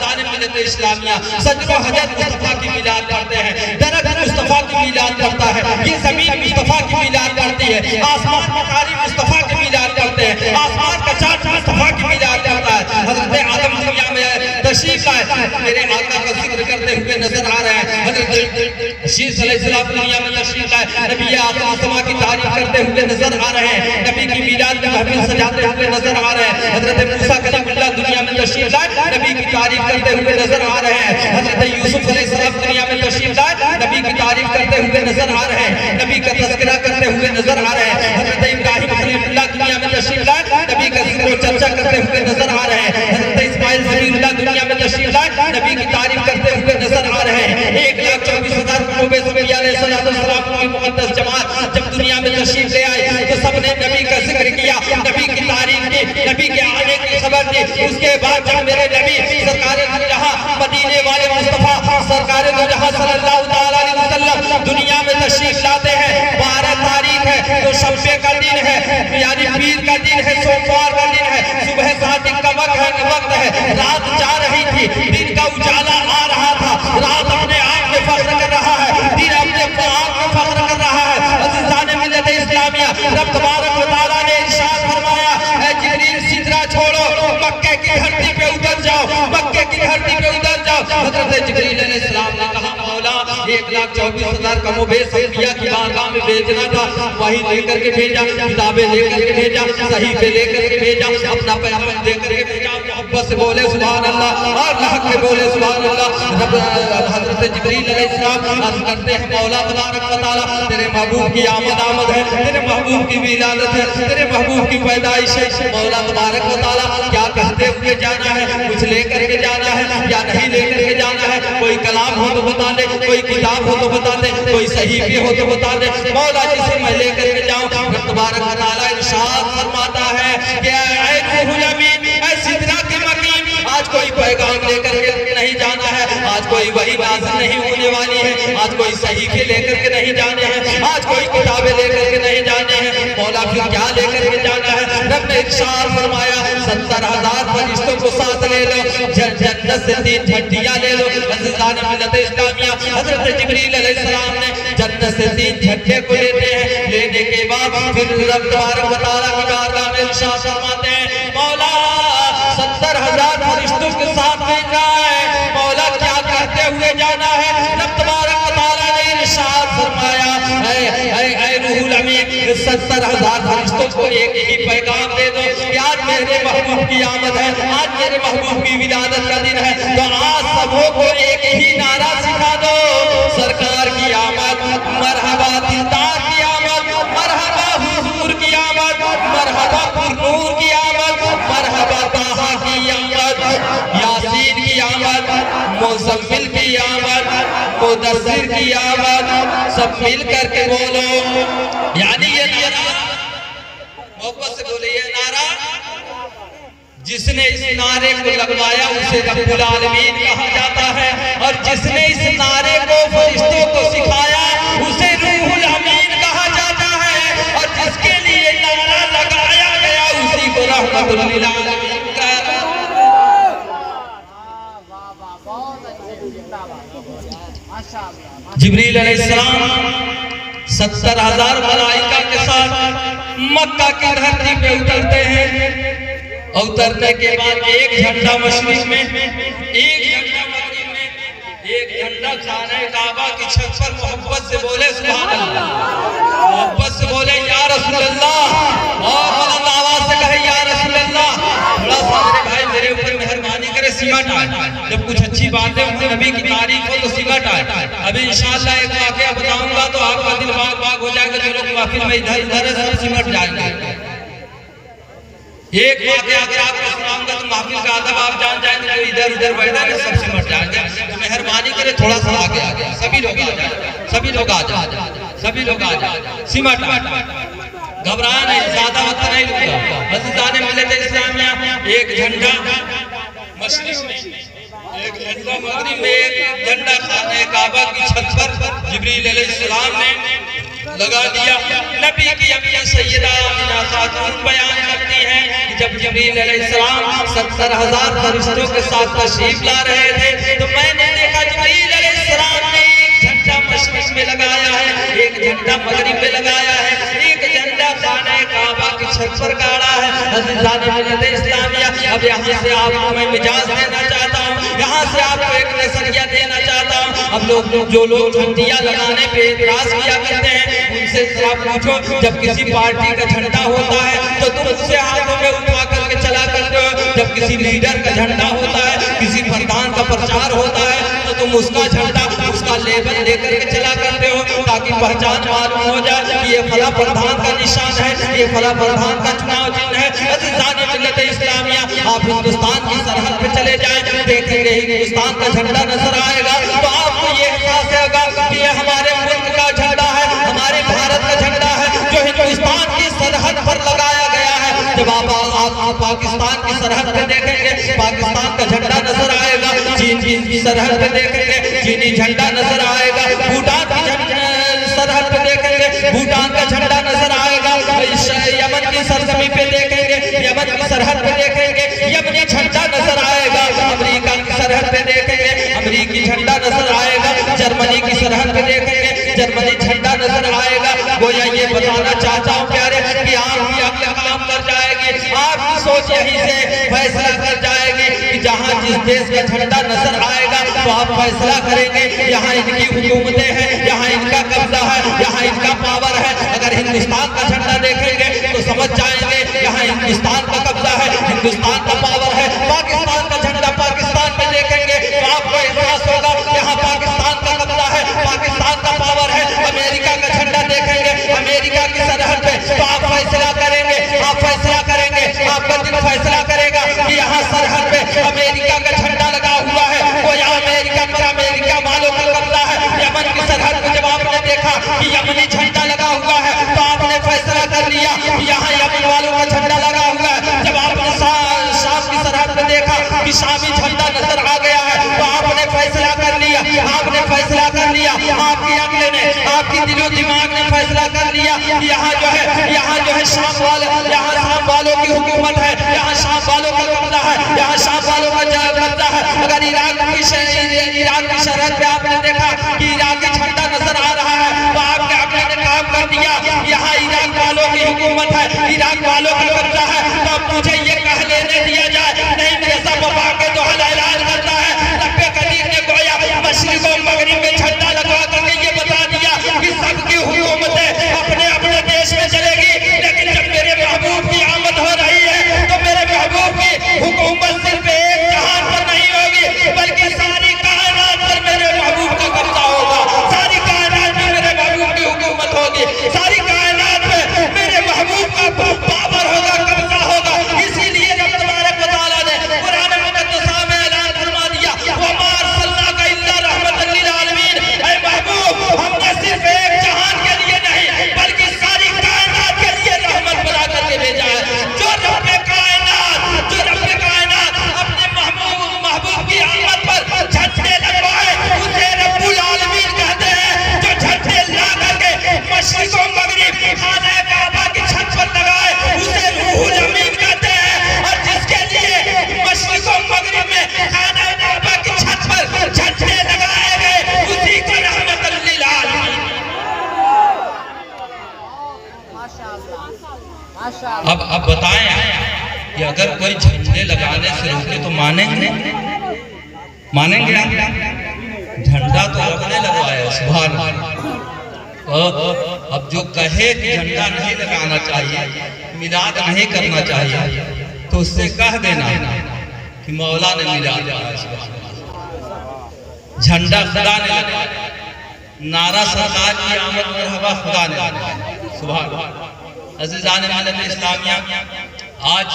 इस्लामिया सजदो हजरत मुस्तफा की मिलाद पढ़ते हैं, दरद मुस्तफा की मिलाद पढ़ता है, ये जमीन मुस्तफा की मिलाद पढ़ती है, आसमान का तारी मुस्तफा की मिलाद पढ़ते हैं, आसमान का चाँद मुस्तफा की मिलाद पढ़ता है। हजरत आदम दुनिया में तशरीफ लाए, मेरे आका का जिक्र करते हुए नजर आ रहे हैं। हजरत शीश अलैहिस्सलाम दुनिया में तशरीफ लाए, नबी आदम समा की तारीफ करते हुए नजर आ रहे हैं, नबी की मिलाद की महफिल सजाते हुए नजर आ रहे हैं। हजरत मूसा कलीमुल्लाह दुनिया में तशरीफ लाए, नबी की तारीफ करते हुए नजर आ रहे हैं। हजरत यूसुफ अलैहिस्सलाम दुनिया में तशरीफ लाए, नबी की तारीफ करते हुए नजर आ रहे हैं, नबी का तज़किरा करते हुए नजर आ रहे हैं। हजरत इब्राहिम खलीलुल्लाह दुनिया में तशरीफ लाए, नबी का जिक्र और चर्चा करते हुए नजर आ रहे हैं। हजरत इस्माइल ज़बीहुल्लाह दुनिया में तशरीफ लाए, नबी की तारीफ करते हुए नजर आ रहे हैं। 1,24,000 कुतुब अंबिया अलैहिस्सलाम की मुक़द्दस जमात जब दुनिया में तशरीफ ले आई तो सबने नबी का जिक्र किया, नबी की तारीफ की, नबी के आने की खबर दी। उसके बाद जब मेरे नबी सरकारे जहां मदीने वाले मुस्तफा सरकारे जहां सल्लल्लाहु तआला अलैहि वसल्लम दुनिया में तशरीफ लाते हैं, 12 तारीख है तो शब्बे का दिन है, यानी पीर का दिन है, सोमवार का दिन है, सुबह सादिक का वक्त है, रात जा रही थी, दिन का उजाला आ रहा था, रात अपने आप में फख्र कर रहा है, दिन अपने आप में फख्र कर रहा है। अज़ीज़ान मिल्लत इस्लामिया, रब तबारक व तआला ने इरशाद फरमाया, ऐ जिब्रील सिदरा छोड़ो, मक्के की धरती पे उतर जाओ, मक्के की धरती पे उतर जाओ। हज़रत जिब्रील अलैहिस्सलाम ने कहा, मौला 1,24,000 कमोबेश अंबिया की बारगाह में भेजना था, वही लेकर के भेजा, किताबें लेकर के भेजा, सहीफे लेकर के भेजा, अपना पैगाम लेकर के भेजा। मोहब्बत से बोले सुभान अल्लाह और लाख के बोले सुभान अल्लाह। हज़रत जिब्रील अलैहिस्सलाम अर्ज़ करते हैं, मौला तबारक व तआला, तेरे महबूब की आमद है, तेरे महबूब की विलादत है, तेरे महबूब की पैदाइश है। मौला तबारक व तआला क्या कहते हुए जाना है? कुछ लेकर के जाना है या नहीं लेकर के जाना है? कोई कलाम हो तो बता दे, कोई किताब हो तो बता दे, कोई सहीफे हो तो बता दे। मौला जिसे मैं लेकर के जाऊं, रब तबारक व तआला इरशाद फरमाता है कि ऐ रूहुल अमीन, ऐ सिदरा के मकीन, आज कोई पैगाम लेकर के नहीं जाना है, आज कोई वही नाज़िल नहीं होने वाली है, आज कोई सहीफे लेकर के नहीं जाने हैं, आज कोई किताबें लेकर के नहीं जाने हैं। मौला फिर क्या लेकर के जाना है? रब ने इरशाद फरमाया, 70,000 फरिश्तों को साथ ले लो, जन्नत से 3 झंडियां ले लो। अज़ीज़ान मिल्लत इस्लामिया, हज़रत जिब्रील अलैहिस्सलाम ने जन्नत से 3 झंडे को लेते हैं, लेने के बाद फिर रब तबारक व तआला की बारगाह में इरशाद फरमाते हैं, मौला 70,000 फरिश्तों के साथ भेज रहा है, मौला क्या कहते हुए जाना है? रब तबारक व तआला ने इरशाद फरमाया, ऐ रूहुल अमीन, 70,000 फरिश्तों को एक ही पैगाम दे दो कि आज मेरे महबूब की आमद है, आज मेरे महबूब की विलादत का दिन है, तो आज सबों को एक ही नारा सिखा दो, सरकार की आमद, मरहबा दिलदार की आमद, मरहबा हुजूर की आमद, मरहबा पुरनूर की आमद, मरहबा ताहा की आमद, यासीन की आमद, मुज़म्मिल की आमद, मुदस्सिर की आमद, सब मिल करके बोलो। यानी ये नारा, मोहब्बत से बोले, ये नारा जिसने इस नारे को लगवाया उसे रब्बुल आलमीन कहा जाता है, और जिसने इस नारे को फरिश्तों को सिखाया उसे रूहुल अमीन कहा जाता है, और जिसके लिए नारा लगाया गया उसी को रहमतुल लिल आलमीन कहा जाता है। जिब्रील अलैहिस्सलाम 70,000 मलाइका के साथ मक्का की धरती पे उतरते हैं, और उतरने के बाद एक झंडा मशरिक में, एक झंडा मगरिब में, एक झंडा खाने काबा की छत पर मोहब्बत से बोले सुभान अल्लाह, मोहब्बत से बोले या रसूल अल्लाह, और बुलंद आवाज से कहे या रसूल अल्लाह। थोड़ा सा मेरे भाई मेरे ऊपर मेहरबानी करे, सीमा सिमट आए। जब कुछ अच्छी बातें हो, नबी की तारीफ हो तो सिमट आए। अभी इंशाअल्लाह एक वाकया बताऊंगा तो आपका दिल बाग बाग हो जाएगा। जो लोग महफिल में इधर उधर है सब सिमट जाएंगे। एक वाकया अगर आपको सुनाऊंगा तो महफिल का अदब आप जान जाएंगे। जो इधर उधर बैठा है सब सिमट जाएंगे। तो मेहरबानी करे थोड़ा सा आगे आ जाए, सभी लोग आ जाए, सभी लोग आ जाए, सभी लोग आ जाए, सिमट घबराया नहीं, ज्यादा वक्त नहीं लूंगा। अज़ीज़ान मिल्लत इस्लामिया, एक झंडा मशरिक में, एक झंडा मगरिब में, एक झंडा खाने काबा की छत पर जिब्रील अलैहिस्सलाम ने लगा दिया। नबी की अम्मी सैयदा आमिना खातून बयान करती हैं कि जब जिब्रील अलैहिस्सलाम 70,000 फरिश्तों के साथ तशरीफ ला रहे थे तो मैंने देखा जिब्रील अलैहिस्सलाम ने एक झंडा मशरिक में लगाया है, एक झंडा मगरिब में लगाया है, एक झंडा खाने काबा की छत पर गाड़ा है। अज़ीज़ान मिल्लत इस्लामिया, अब यहाँ से आपको मैं मिजाज देना चाहता हूँ, यहाँ से आपको एक नजरिया देना चाहता हूँ। अब लोग जो लोग झंडियाँ लगाने पे इतराज किया करते हैं उनसे आप पूछो, जब किसी पार्टी का झंडा होता है तो तुम उसे हाथों में उठा करके चला करते हो। जब किसी लीडर का झंडा होता है, किसी प्रधान का प्रचार होता है तो तुम उसका झंडा, उसका लेबल लेकर के चला करते हो ताकि पहचान मालूम हो जाए कि ये फला प्रधान का निशान है, ये फला प्रधान का चुनाव चिन्ह है। अज़ीज़ान मिल्लत इस्लामिया, आप हिंदुस्तान की सरहद पे चले जाएं, देखेंगे हिंदुस्तान का झंडा नजर आएगा तो आपको ये एहसास होगा कि ये हमारे मुल्क का झंडा है, हमारे भारत का झंडा है जो हिंदुस्तान की सरहद पर लगाया गया है। जब आप पाकिस्तान की सरहद पे देखेंगे पाकिस्तान का झंडा नजर आएगा, चीन की सरहद पे देखेंगे चीनी झंडा नजर आएगा, भूटान की सरहद पे देखेंगे भूटान का झंडा नजर आएगा, यमन की सरजमी पे देखेंगे यमन की सरहद पे देखेंगे यमनी झंडा नजर आएगा, अमेरिका की सरहद पे देखेंगे अमेरिकी झंडा नजर आएगा, जर्मनी की सरहद पे देखेंगे जर्मनी झंडा नजर आएगा। गोया ये बताना चाहता हूँ प्यारे कि आपकी अक्ल काम कर जाएगी, आपकी सोच यहीं से फैसला कर जाएगी कि जहाँ जिस देश का झंडा नजर आएगा तो आप फैसला करेंगे यहाँ इनकी हुकूमतें हैं, यहाँ इनका कब्जा है, यहाँ इनका पावर है। अगर हिंदुस्तान का झंडा देखेंगे तो समझ जाएंगे यहाँ हिंदुस्तान का कब्जा है, हिंदुस्तान का पावर है। पाकिस्तान का झंडा पाकिस्तान में देखेंगे तो आपको एहसास होगा यहाँ पाकिस्तान का कब्जा है, पाकिस्तान का पावर है। अमेरिका का झंडा देखेंगे अमेरिका की सरहद पे तो आप फैसला करेंगे, आप फैसला करेंगे, आपका दिल फैसला करेगा कि यहाँ सरहद पे अमेरिका का झंडा लगा हुआ है, वो यहाँ अमेरिका पर अमेरिका वालों का कब्जा है। यमन की सरहद पे जब आपने देखा कि यमनी झंडा लगा हुआ है तो आपने फैसला कर लिया कि यहाँ यमन वालों का झंडा लगा हुआ है। जब आपने शाम की सरहद पे देखा कि शामी झंडा नजर आ गया है तो आपने फैसला कर लिया, आपने फैसला कर लिया, आपकी अक्ल ने, आपकी दिलो दिमाग ने फैसला कर लिया कि यहाँ जो है शाम वालों की हुकूमत है, यहाँ शाम वालों का कब्जा है, यहाँ शाम वालों का कब्जा है। अगर इराक की सरहद पे आपने देखा कि इराकी झंडा नजर आ रहा है तो आपके अक्ल ने काम कर दिया यहाँ इराक वालों की हुकूमत है, इराक वालों का कब्जा है। तो अब मुझे ये कह लेने दिया जाए नहीं, जैसा बाबा के दोहरा ऐलान करता है रब्बे कदीर ने गोया मशरिक और मगरिब में झंडा लगवा करके ये बता दिया कि सबकी हुकूमतें अपने अपने देश में चलेगी, लेकिन जब मेरे महबूब की आमद हो रही है तो मेरे महबूब की हुकूमत सिर्फ एक जहान पर नहीं होगी बल्कि सारी कायनात पर मेरे महबूब का कब्जा होगा, सारी कायनात में मेरे महबूब की हुकूमत होगी, सारी कायनात में मेरे महबूब का पावर होगा, कब्जा होगा। इसीलिए रब तबारक व तआला ने कुरान मुक़द्दस में ऐलान फरमा दिया वमा अरसलनाका इल्ला रहमतल लिल आलमीन, ऐ महबूब हमने सिर्फ एक जहान के लिए नहीं बल्कि सारी कायनात के लिए रहमत बना करके भेजा है। जो रब्बे कायनात अपने महबूब की आमद पर झंडे लगवाए उसे रब्बुल आलमीन कहते हैं। जो झंडे ला करके मशरिक और मगरिब खाने काबा की छत पर लगाए उसे रूहुल अमीन कहते हैं। और जिसके लिए मशरिक और मगरिब में खाने काबा की छत पर झंडे लगाए गए उसी को रहमतुल लिल आलमीन। अब बताएं कि अगर कोई झंडे लगाने से रोके तो मानेंगे झंडा तो अपने लगवाया सुभान अल्लाह। अब जो कहे कि झंडा नहीं लगाना चाहिए, मिलाद नहीं करना चाहिए तो उससे कह देना कि मौला ने मिलाद झंडा खुदा ने लगाया, नारा सरकार की आमद मरहबा खुदा ने लगाया। सुभान अल्लाह। अज़ीज़ान मिल्लत इस्लामिया, आज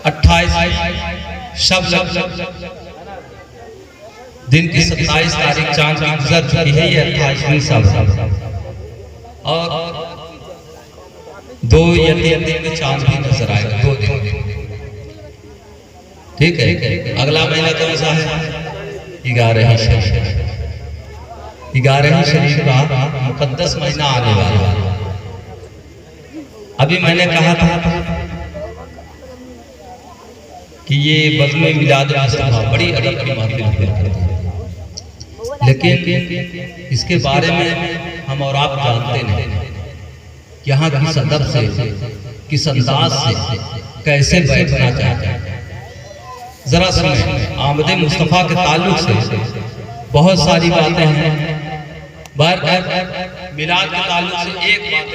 28 शब दिन की 27 तारीख चांद की गुजर चुकी है, ये 28वीं शब और 2 या 3 दिन में चांद भी नजर आएगा। 2 दिन, ठीक है। अगला महीना कौन सा है? 11 शरीफ। 11 शरीफ का मुकद्दस महीना आने वाला है। अभी मैंने कहा था कि ये बज़्म मिलाद मुस्तफ़ा बड़ी अदब की महफिल है, लेकिन इसके बारे में हम और आप जानते नहीं यहाँ किस अदब से, किस अंदाज से कैसे बैठना चाहिए। जरा सुने, आमद मुस्तफ़ा के ताल्लुक से बहुत सारी बातें हैं। मिलाद के ताल्लुक से एक बात,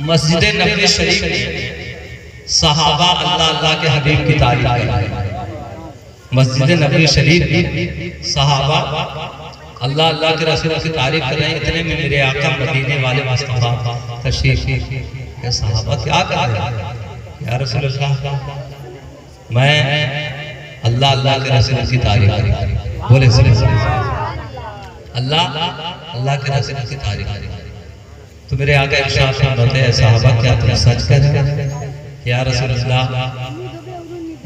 मस्जिद नबवी शरीफ में सहाबा अल्लाह अल्लाह के हबीब की तारीफ है। मस्जिद नबवी शरीफ सहाबा अल्लाह अल्लाह के रसूल की तारीफ कर रहे हैं। इतने में मेरे आका मदीने वाले मुस्तफ़ा तशरीफ है। सहाबा क्या कर रहे हैं? या रसूल अल्लाह, मैं अल्लाह अल्लाह के रसूल की तारीफ बोले, अल्लाह अल्लाह के रसूल की तारीफ। तो मेरे आका इरशाद फरमाते हैं, सहाबा क्या तुम सच कर रहे हो? या रसूल अल्लाह,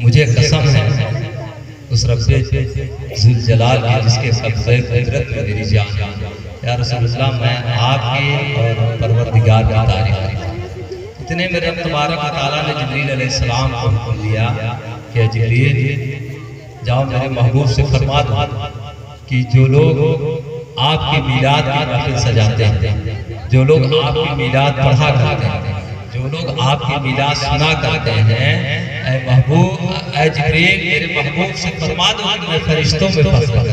मुझे कसम है उस रब्बे ज़ुल जलाल की जिसके कब्ज़े कुदरत में मेरी जान है। या रसूल अल्लाह, मैं आपकी और परवरदिगार की तारीफ। इतने में रब तबारक व तआला ने जिब्रील अलैहिस्सलाम को हुक्म दिया कि जिब्रील जाओ मेरे महबूब से फरमा दो कि जो लोग आपकी मीलाद की महफिल सजाते हैं, जो लोग आपकी मीलाद पढ़ा करते हैं, जो लोग आपकी मिलाद सुना करते हैं, ऐ महबूब, ऐ जिब्रील मेरे महबूब से फरमा दो कि मैं फरिश्तों में फंस गया।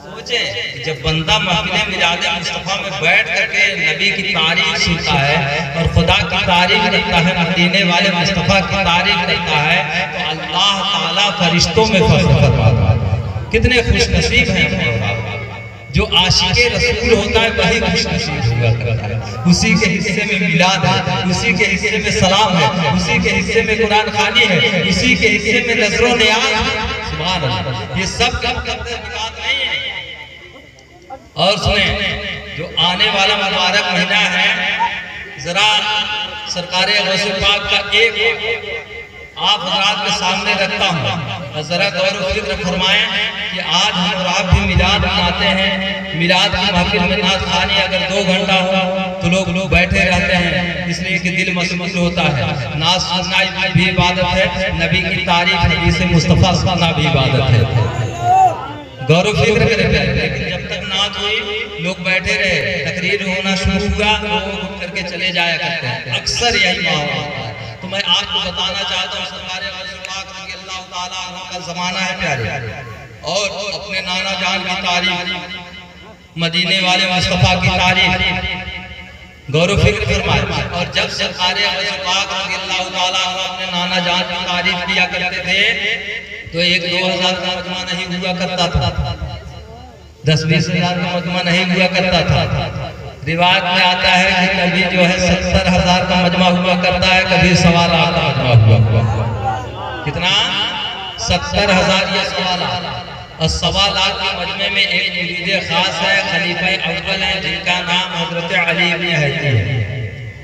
सोचे जब बंदा महफिल मिलाद मुस्तफ़ा में बैठ करके नबी की तारीफ सुनता है और खुदा की तारीफ करता है, मदीने वाले मुस्तफ़ा की तारीफ करता है, तो अल्लाह ताला फरिश्तों में फंस करता है। कितने खुशनसीब हैं। जो आशिक़े रसूल होता है वही खुशनसीब हुआ करता है। उसी के हिस्से में मिलाद है, उसी के हिस्से में सलाम है, उसी के हिस्से में कुरान खानी है, उसी के हिस्से में नजरो नियाज़ है। सुभान अल्लाह। ये सब मिलाद नहीं है। और सुने, जो आने वाला मुबारक महीना है, जरा सरकार गौसे पाक का एक आप हज़रात के सामने रखता हूँ, जरा गौर व फिक्र फरमाएं कि आज हम और आप भी मिलाद मनाते हैं। मिलाद की महफिल में नात खानी अगर 2 घंटा हो तो लोग बैठे रहते हैं, इसलिए कि दिल मशगूल होता है। नात सुनना भी इबादत है, नबी की तारीफ हदीस मुस्तफ़ा सुनना भी इबादत है। गौर व फिक्र करें, लेकिन जब तक नात हुई लोग बैठे रहे, तकरीर होना शुरू हुआ, लोग उठ करके चले जाया करते हैं। अक्सर यही माहौल होता है। तो मैं आपको बताना चाहता हूँ, सरकार अल्लाह ताला का ज़माना है प्यारे, और अपने नाना जान की तारीफ, मदीने वाले मुस्तफ़ा की तारीफ गौर व फिक्र फरमाए। और जब सरकार अल्लाह ताला अपने नाना जान की तारीफ किया करते थे तो 1-2 हज़ार का मजमा नहीं हुआ करता था, 10-20 हज़ार का मजमा नहीं हुआ करता था। रिवाज में आता है कि कभी जो है 70,000 का मजमा हुआ करता है, कभी 1.25 लाख का मजमा हुआ। कितना? 70,000 या 1.25 लाख। और 1.25 लाख के मजमे में एक मुरीद खास है, खलीफा अव्वल है, जिनका नाम हजरत अली इब्न हैती है।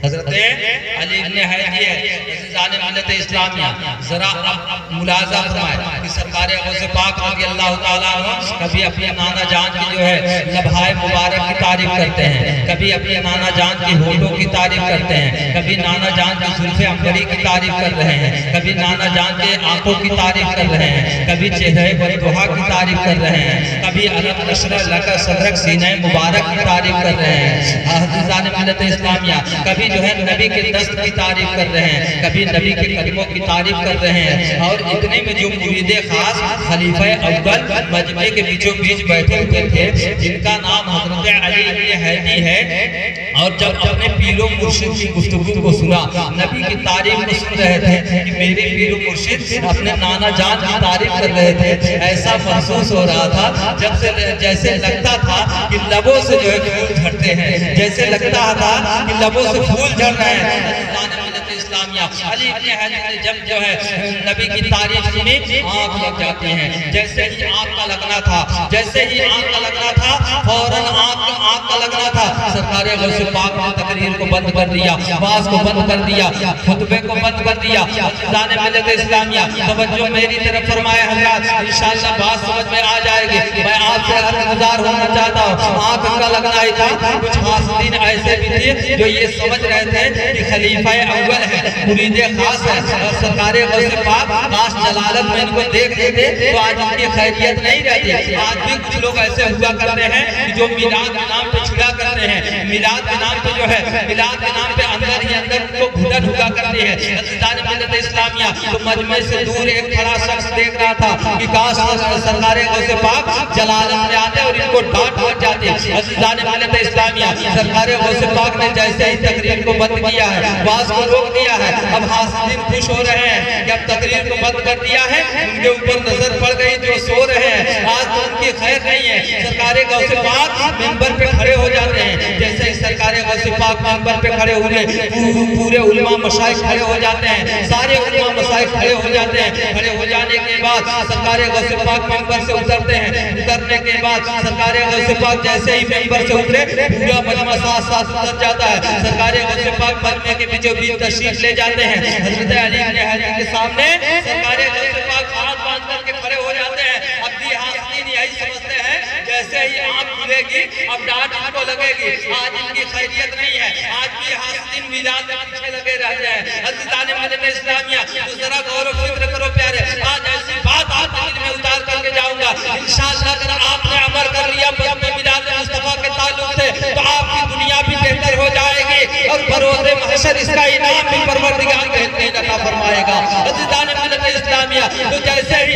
हजरत अली इब्न हैती है। अज़ीज़ान मिल्लत इस्लामिया, जरा अब मुलाज़ा फरमाएं कि सरकार गौसे पाक रज़ियल्लाहु ताला अन्हु कभी अपने नाना जान की जो है लम्हाए मुबारक की तारीफ करते हैं, कभी अपने नाना जान की होठों की तारीफ करते हैं, कभी नाना जान की जुल्फ़े अंबरी की तारीफ कर रहे हैं, कभी नाना जान के आंखों की तारीफ कर रहे हैं, कभी चेहरे बददुआ की तारीफ कर रहे हैं, कभी अलग नशर लका सदरक सीने मुबारक की तारीफ कर रहे हैं। अज़ीज़ान मिल्लत इस्लामिया, कभी जो है नबी के दस्त की तारीफ कर रहे हैं, कभी नबी के कदमों की तारीफ कर रहे हैं। और इतने में जो मुरीद खास खलीफा अव्वल मजमे के बीचों बीच बैठे हुए थे, जिनका नाम हजरत अली इब्न हैती है, और जब अपने पीरो मुर्शिद की गुफ्तगू को सुना, नबी की तारीफ को सुन रहे थे कि मेरे पीरो मुर्शिद अपने नाना जान की तारीफ कर रहे थे, ऐसा महसूस हो रहा था जब से जैसे लगता था कि लबों से जो है फूल झड़ते हैं, जैसे लगता था कि लबों से फूल झड़ रहे हैं। इस्लामिया अली इब्न हजी ने जब जो है नबी की तारीफ सुनी, आंख लग जाती है। जैसे ही आंख का लगना था, जैसे ही आंख का लगना था, फौरन आंख का लगना था, सरकार गौस पाक ने तकरीर को बंद कर दिया, वाज को बंद कर दिया, खुतबे को बंद कर दिया। जाने मिलत इस्लामिया तवज्जो मेरी तरफ फरमाए हजरत, इंशाअल्लाह बात समझ में आ जाएगी। मैं आपसे अर्ज़गुज़ार होना चाहता हूँ, आंख का लगना ही था। कुछ हासिदीन ऐसे भी थे जो ये समझ रहे थे कि खलीफा अव्वल है, मुरीद खास है, और सरकार गौस पाक काश जलालत में इनको देख लेते तो आज इनकी खैरियत नहीं रहती। आज भी कुछ लोग ऐसे हुआ करते हैं कि जो मिलाद के नाम पे छिड़ा करते हैं, मिलाद के नाम पे जो है, मिलाद के नाम पे अंदर ही अंदर उनको घुटन हुआ करती है। मिलत इस्लामिया तो मजमे से दूर एक खड़ा शख्स देख रहा था कि काश सरकार गौस पाक जलालत में आते और इनको डांट पड़ जाते। मिलत इस्लामिया सरकार गौस पाक ने जैसे ही तकरीर को बंद किया है, बात को रोक दिया है, अब हासिदीन खुश हो रहे हैं कि अब तकरीर को बंद कर दिया है, उनके ऊपर नजर पड़ गई जो सो रहे हैं, आज तो उनकी खैर नहीं है। सरकार गौस पाक मिंबर पे खड़े हो जाते हैं। जैसे ही सरकार गौस पाक मिंबर पे खड़े हुए, पूरे उलमा मशाइख खड़े हो जाते हैं, सारे उलमा मशाइख खड़े हो जाते हैं। खड़े हो जाने के बाद सरकार गौस पाक मिंबर से उतरते हैं। उतरने के बाद सरकार गौस पाक जैसे ही मिंबर से उतरे, पूरा मजमा साथ साथ उतर जाता है। सरकार गौस पाक मजमे के बीचों बीच तशरीफ ले जाते हैं। हजरत अली इब्न हजी के सामने सरकार गौस पाक हाथ बांध करके खड़े हो जाते हैं। अब भी हासिदीन यही समझते हैं जैसे ही आंख खुलेगी अब डांट इनको लगेगी, आज इनकी खैरियत नहीं है। आज भी हासिदीन मिलाद में पीछे लगे रहते हैं। अज़ीज़ान मिलत इस्लामिया तो जरा गौर व फिक्र करो प्यारे, आज ऐसी बात आपके दिल में उतार करके जाऊंगा। इंशाअल्लाह अगर आपने अमल कर लिया मिलाद मुस्तफा के ताल्लुक से तो आपकी दुनिया भी बेहतर हो जाएगी और बरोज़े महशर इसका इनाम भी परवरदिगार कहते अता फरमाएगा। अज़ीज़ान मिलत इस्लामिया तो जैसे ही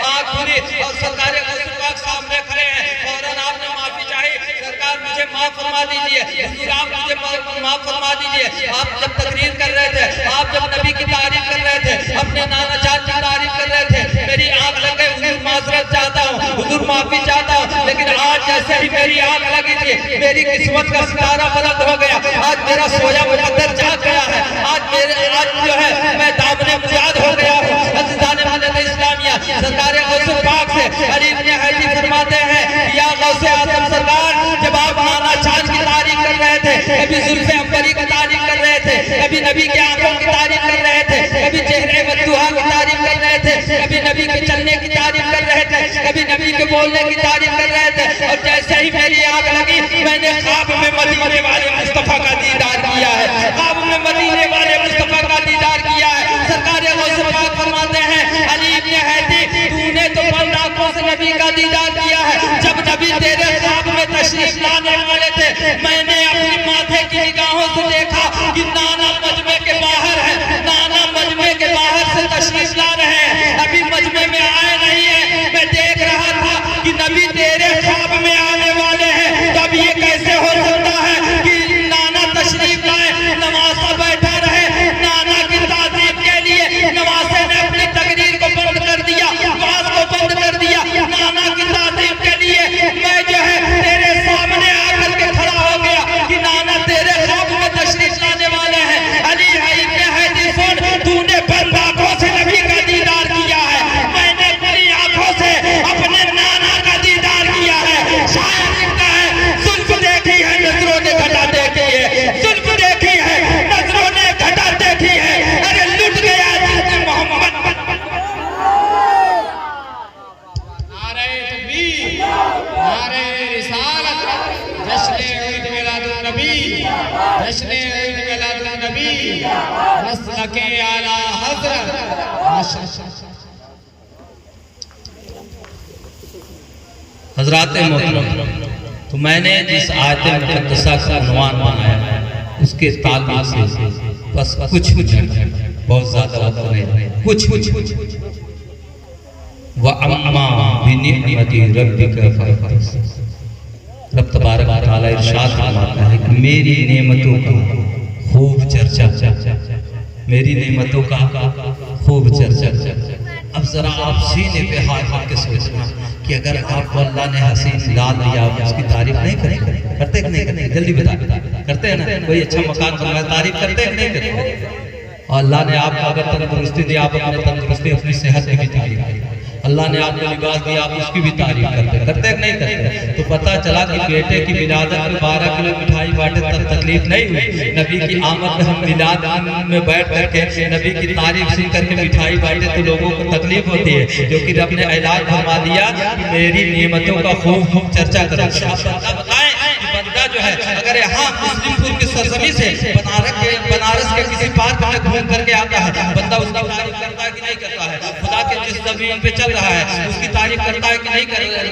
आँख खुली और सरकार गौस पाक सामने खड़े हैं, फौरन आपने माफी चाहिए, सरकार मुझे माफ फरमा दीजिए, हुजूर आप मुझे माफ फरमा दीजिए। आप जब तकरीर कर रहे थे, आप जब नबी की तारीफ कर रहे थे, अपने नाना जान की तारीफ कर रहे थे, मेरी आँख लग गई, हुजूर माजरत चाहता हूँ, हुजूर माफी चाहता हूँ। लेकिन आज जैसे ही मेरी आँख लगी थी, मेरी किस्मत का सितारा बुलंद हो गया, आज मेरा सोया मुकद्दर जाग गया है, आज जो है मैं दामने मुराद हो गया हूँ। इस्लामिया सरकार गौस पाक से अली इब्न हजी फरमाते हैं, या गौस आज़म सरकार, जब आप नाना चांद की तारीफ कर रहे थे, कभी जुल्फ़े अंबरी की तारीफ कर रहे थे, कभी नबी की आंखों की तारीफ कर रहे थे, कभी चेहरे मद्दुहा की तारीफ कर रहे थे, कभी नबी के चलने की तारीफ कर रहे थे, कभी नबी के बोलने की तारीफ कर रहे थे, और जैसे ही मेरी आंख लगी, मैंने ख्वाब में मदीने वाले मुस्तफा का दीदार किया है, ख्वाब में मदीने वाले मुस्तफा का दीदार किया है। सरकार गौस पाक फरमाते हैं, अली इब्न हजी तूने तो बंद आंखों से नबी का दीदार किया है। जब नबी तेरे ख्वाब में तशरीफ लाने वाले थे, मैंने अपने माथे की निगाहों से देखा कि नाना मजमे के बाहर है, नाना मजमे के बाहर से तशरीफ ला रहे हैं, अभी मजमे में आए नहीं है। मैं देख रहा था कि नबी तेरे ख्वाब में आने वाले हैं, तब ये कैसे हो सकता है कि नाना तशरीफ लाए, नवासा बैठा रहे, नाना की ताज़ीम के लिए नवासे ने अपनी तकरीर को बंद कर दिया, बात को बंद कर दिया, नाना की ताज़ीम के लिए मैं जो है तेरे सामने आकर के खड़ा हो गया कि नाना तेरे ख्वाब में तशरीफ लाने वाले हैं। अली इब्न हजी सुन, तूने बंद आंखों से नबी का दीदार किया है, मैंने खुली आंखों से अपने नाना का दीदार किया है। शायर लिखता है, जुल्फ देखी है नजरों ने घटा देखी है, जुल्फ देखी है नजरों ने घटा देखी है, अरे लुट गया जिसने मोहम्मद। नारे तकबीर, नारे रिसालत, जश्न ईद मिलादुन नबी, जश्न ईद मिलादुन नबी, मसलके आला हज़रत। हजरात मोहतरम, तो मैंने जिस आयत मुक़द्दसा का उन्वान बनाया उसके ताल्लुक से बस कुछ बहुत ज्यादा वक्त नहीं, कुछ व अम्मा बिनिअमति रब्बिका फहदिस, रब तबारक व तआला इरशाद फरमाता है कि मेरी नेमतों का खूब चर्चा, मेरी नेमतों का खूब चर्चा। अब जरा आप सीने पे हाथ रख के सोचना कि अगर आपको अल्लाह ने हसीन लाल दिया, आप उसकी तारीफ नहीं करें? करते कि नहीं करते? जल्दी बता। करते हैं ना? कोई अच्छा मकान बनवाए तारीफ करते हैं नहीं करते? और अल्लाह ने आपको अगर तंदुरुस्ती दी, आप अपने तंदुरुस्ती अपनी सेहत की भी तारीफ करें। अल्लाह ने आपको लिबास दिया, आप उसकी भी तारीफ करते हैं नहीं करते? तो पता चला कि बेटे की विलादत में 12 किलो मिठाई बांटे तब तकलीफ नहीं हुई। नबी की आमद में हम मिलाद में बैठ करके नबी की तारीफ सुन करके मिठाई बांटे तो लोगों को तकलीफ होती है, जो कि रब ने ऐलान फरमा दिया कि मेरी नेमतों का खूब चर्चा करो। बंदा बताएं कि बंदा जो है अगर यहाँ मुस्लिमपुर की सरजमी से बनारस के किसी पार्क में घूम करके आता है, बंदा उसकी तारीफ करता है कि नहीं करता है? खुदा के जिस जमीन पे चल रहा है उसकी तारीफ करता है कि नहीं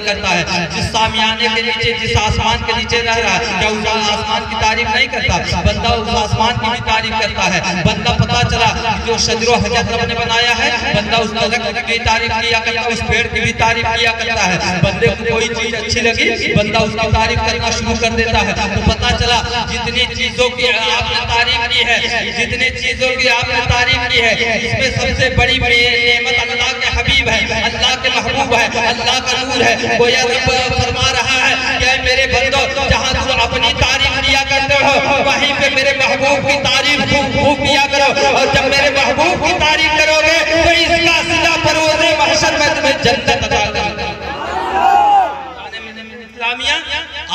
करता है? जिस सामियाने के नीचे, जिस आसमान के नीचे रह रहा है, क्या उस आसमान की तारीफ नहीं करता? बंदा उस आसमान की भी तारीफ करता है। बंदा पता चला कि जो शजरो हजर रब ने बनाया है, बंदा उस दरख्त की तारीफ किया करता है, उस पेड़ की भी तारीफ किया करता है। बंदे को कोई चीज अच्छी लगी, बंदा उसकी तारीफ करना शुरू कर देता है। तो पता चला जितनी चीजों की आपने तारीफ की है, जितनी चीजों की आपने तारीफ की है, इसमें सबसे बड़ी नेमत अल्लाह के हबीब है, अल्लाह के महबूब है, अल्लाह का नूर है। गोया रब फरमा रहा है कि मेरे बंदो, जहां तुम अपनी तारीफ किया करते हो वहीं पे मेरे महबूब की तारीफ खूब किया करो। और जब मेरे महबूब की तारीफ करोगे तो इसका सिला परोज़े महशर में तुम्हें जन्नत अता करूंगा।